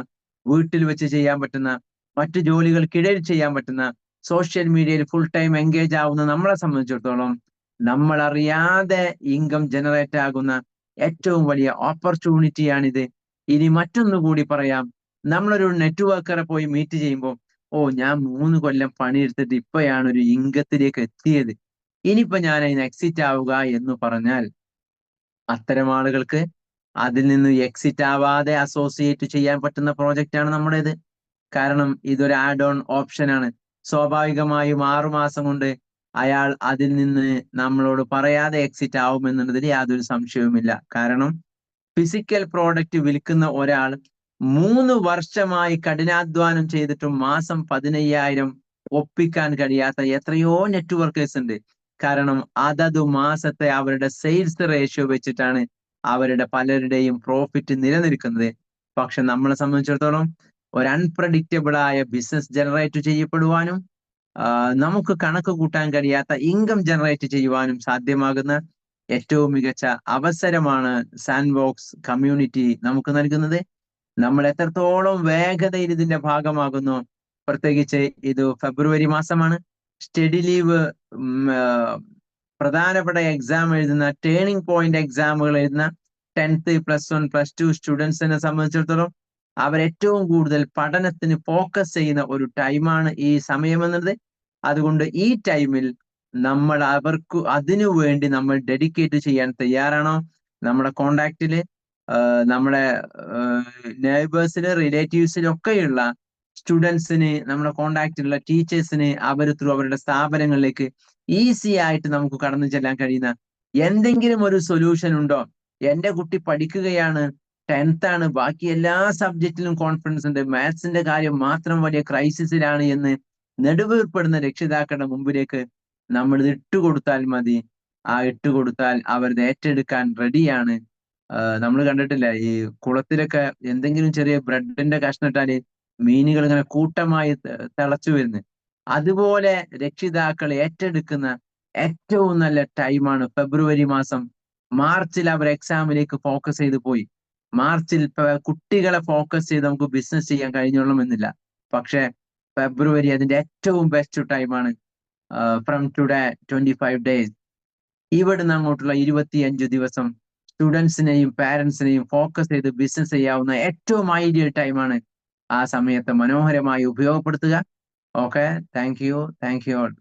വീട്ടിൽ വെച്ച് ചെയ്യാൻ പറ്റുന്ന, മറ്റു ജോലികൾക്കിടയിൽ ചെയ്യാൻ പറ്റുന്ന, സോഷ്യൽ മീഡിയയിൽ ഫുൾ ടൈം എൻഗേജ് ആവുന്ന നമ്മളെ സംബന്ധിച്ചിടത്തോളം നമ്മൾ അറിയാതെ ഇൻകം ജനറേറ്റ് ആകുന്ന ഏറ്റവും വലിയ ഓപ്പർച്യൂണിറ്റിയാണിത്. ഇനി മറ്റൊന്നു കൂടി പറയാം, നമ്മളൊരു നെറ്റ്വർക്കറെ പോയി മീറ്റ് ചെയ്യുമ്പോൾ, ഓ ഞാൻ 3 കൊല്ലം പണിയെടുത്തിട്ട് ഇപ്പോഴാണ് ഒരു ഇൻകത്തിലേക്ക് എത്തിയത്, ഇനിയിപ്പോ ഞാൻ അതിന് എക്സിറ്റ് ആവുക എന്ന് പറഞ്ഞാൽ, അത്തരം ആളുകൾക്ക് അതിൽ നിന്ന് എക്സിറ്റ് ആവാതെ അസോസിയേറ്റ് ചെയ്യാൻ പറ്റുന്ന പ്രോജക്റ്റ് ആണ് നമ്മുടേത്. കാരണം ഇതൊരു ആഡ് ഓൺ ഓപ്ഷൻ ആണ്. സ്വാഭാവികമായും 6 മാസം കൊണ്ട് അയാൾ അതിൽ നിന്ന് നമ്മളോട് പറയാതെ എക്സിറ്റ് ആവുമെന്നുള്ളതിൽ യാതൊരു സംശയവുമില്ല. കാരണം ഫിസിക്കൽ പ്രോഡക്റ്റ് വിൽക്കുന്ന ഒരാൾ 3 വർഷമായി കഠിനാധ്വാനം ചെയ്തിട്ടും മാസം 15,000 ഒപ്പിക്കാൻ കഴിയാത്ത എത്രയോ നെറ്റ്വർക്കേഴ്സ് ഉണ്ട്. കാരണം അതത് മാസത്തെ അവരുടെ സെയിൽസ് റേഷ്യോ വെച്ചിട്ടാണ് അവരുടെ പലരുടെയും പ്രോഫിറ്റ് നിലനിൽക്കുന്നത്. പക്ഷെ നമ്മളെ സംബന്ധിച്ചിടത്തോളം ഒരു അൺപ്രഡിക്റ്റബിൾ ആയ ബിസിനസ് ജനറേറ്റ് ചെയ്യപ്പെടുവാനും നമുക്ക് കണക്ക് കൂട്ടാൻ കഴിയാത്ത ഇൻകം ജനറേറ്റ് ചെയ്യുവാനും സാധ്യമാകുന്ന ഏറ്റവും മികച്ച അവസരമാണ് സാൻഡ് ബോക്സ് കമ്മ്യൂണിറ്റി നമുക്ക് നൽകുന്നത്. നമ്മൾ എത്രത്തോളം വേഗതയിൽ ഇതിന്റെ ഭാഗമാകുന്നു, പ്രത്യേകിച്ച് ഇത് ഫെബ്രുവരി മാസമാണ്. സ്റ്റഡി ലീവ് പ്രധാനപ്പെട്ട എക്സാം എഴുതുന്ന, ടേണിംഗ് പോയിന്റ് എക്സാമുകൾ എഴുതുന്ന 10th +1 +2 സ്റ്റുഡൻസിനെ സംബന്ധിച്ചിടത്തോളം അവരേറ്റവും കൂടുതൽ പഠനത്തിന് ഫോക്കസ് ചെയ്യുന്ന ഒരു ടൈമാണ് ഈ സമയം എന്നത്. അതുകൊണ്ട് ഈ ടൈമിൽ നമ്മൾ അവർക്ക് അതിനു വേണ്ടി നമ്മൾ ഡെഡിക്കേറ്റ് ചെയ്യാൻ തയ്യാറാണോ? നമ്മുടെ കോണ്ടാക്റ്റില്, നമ്മുടെ നെയ്ബേഴ്സിന്, റിലേറ്റീവ്സിലൊക്കെയുള്ള സ്റ്റുഡൻസിന്, നമ്മുടെ കോണ്ടാക്റ്റിലുള്ള ടീച്ചേഴ്സിന് അവർ ത്രൂ അവരുടെ സ്ഥാപനങ്ങളിലേക്ക് ഈസി ആയിട്ട് നമുക്ക് കടന്നു ചെല്ലാൻ കഴിയുന്ന എന്തെങ്കിലും ഒരു സൊല്യൂഷൻ ഉണ്ടോ? എന്റെ കുട്ടി പഠിക്കുകയാണ്, 10th ആണ്, ബാക്കി എല്ലാ സബ്ജക്റ്റിലും കോൺഫിഡൻസ് ഉണ്ട്, മാത്സിന്റെ കാര്യം മാത്രം വലിയ ക്രൈസിസിലാണ് എന്ന് നെടുവീർപ്പെടുന്ന രക്ഷിതാക്കളുടെ മുമ്പിലേക്ക് നമ്മൾ ഇത് ഇട്ടുകൊടുത്താൽ മതി. ആ ഇട്ടുകൊടുത്താൽ അവരത് ഏറ്റെടുക്കാൻ റെഡിയാണ്. നമ്മൾ കണ്ടിട്ടില്ല, ഈ കുളത്തിലൊക്കെ എന്തെങ്കിലും ചെറിയ ബ്രെഡിന്റെ കഷ്ണം ഇട്ടാല് മീനുകൾ ഇങ്ങനെ കൂട്ടമായി തിളച്ചു വരുന്നു. അതുപോലെ രക്ഷിതാക്കൾ ഏറ്റെടുക്കുന്ന ഏറ്റവും നല്ല ടൈമാണ് ഫെബ്രുവരി മാസം. മാർച്ചിൽ അവർ എക്സാമിലേക്ക് ഫോക്കസ് ചെയ്ത് പോയി. മാർച്ചിൽ കുട്ടികളെ ഫോക്കസ് ചെയ്ത് നമുക്ക് ബിസിനസ് ചെയ്യാൻ കഴിഞ്ഞോളണമെന്നില്ല. പക്ഷെ ഫെബ്രുവരി അതിന്റെ ഏറ്റവും ബെസ്റ്റ് ടൈമാണ്. ഫ്രം ടുഡേ 25 ഡേയ്സ്, ഇവിടുന്ന് അങ്ങോട്ടുള്ള 25 ദിവസം സ്റ്റുഡൻസിനെയും പാരന്റ്സിനെയും ഫോക്കസ് ചെയ്ത് ബിസിനസ് ചെയ്യാവുന്ന ഏറ്റവും ഐഡിയൽ ടൈമാണ്. ആ സമയത്ത് മനോഹരമായി ഉപയോഗപ്പെടുത്തുക. Okay, thank you all.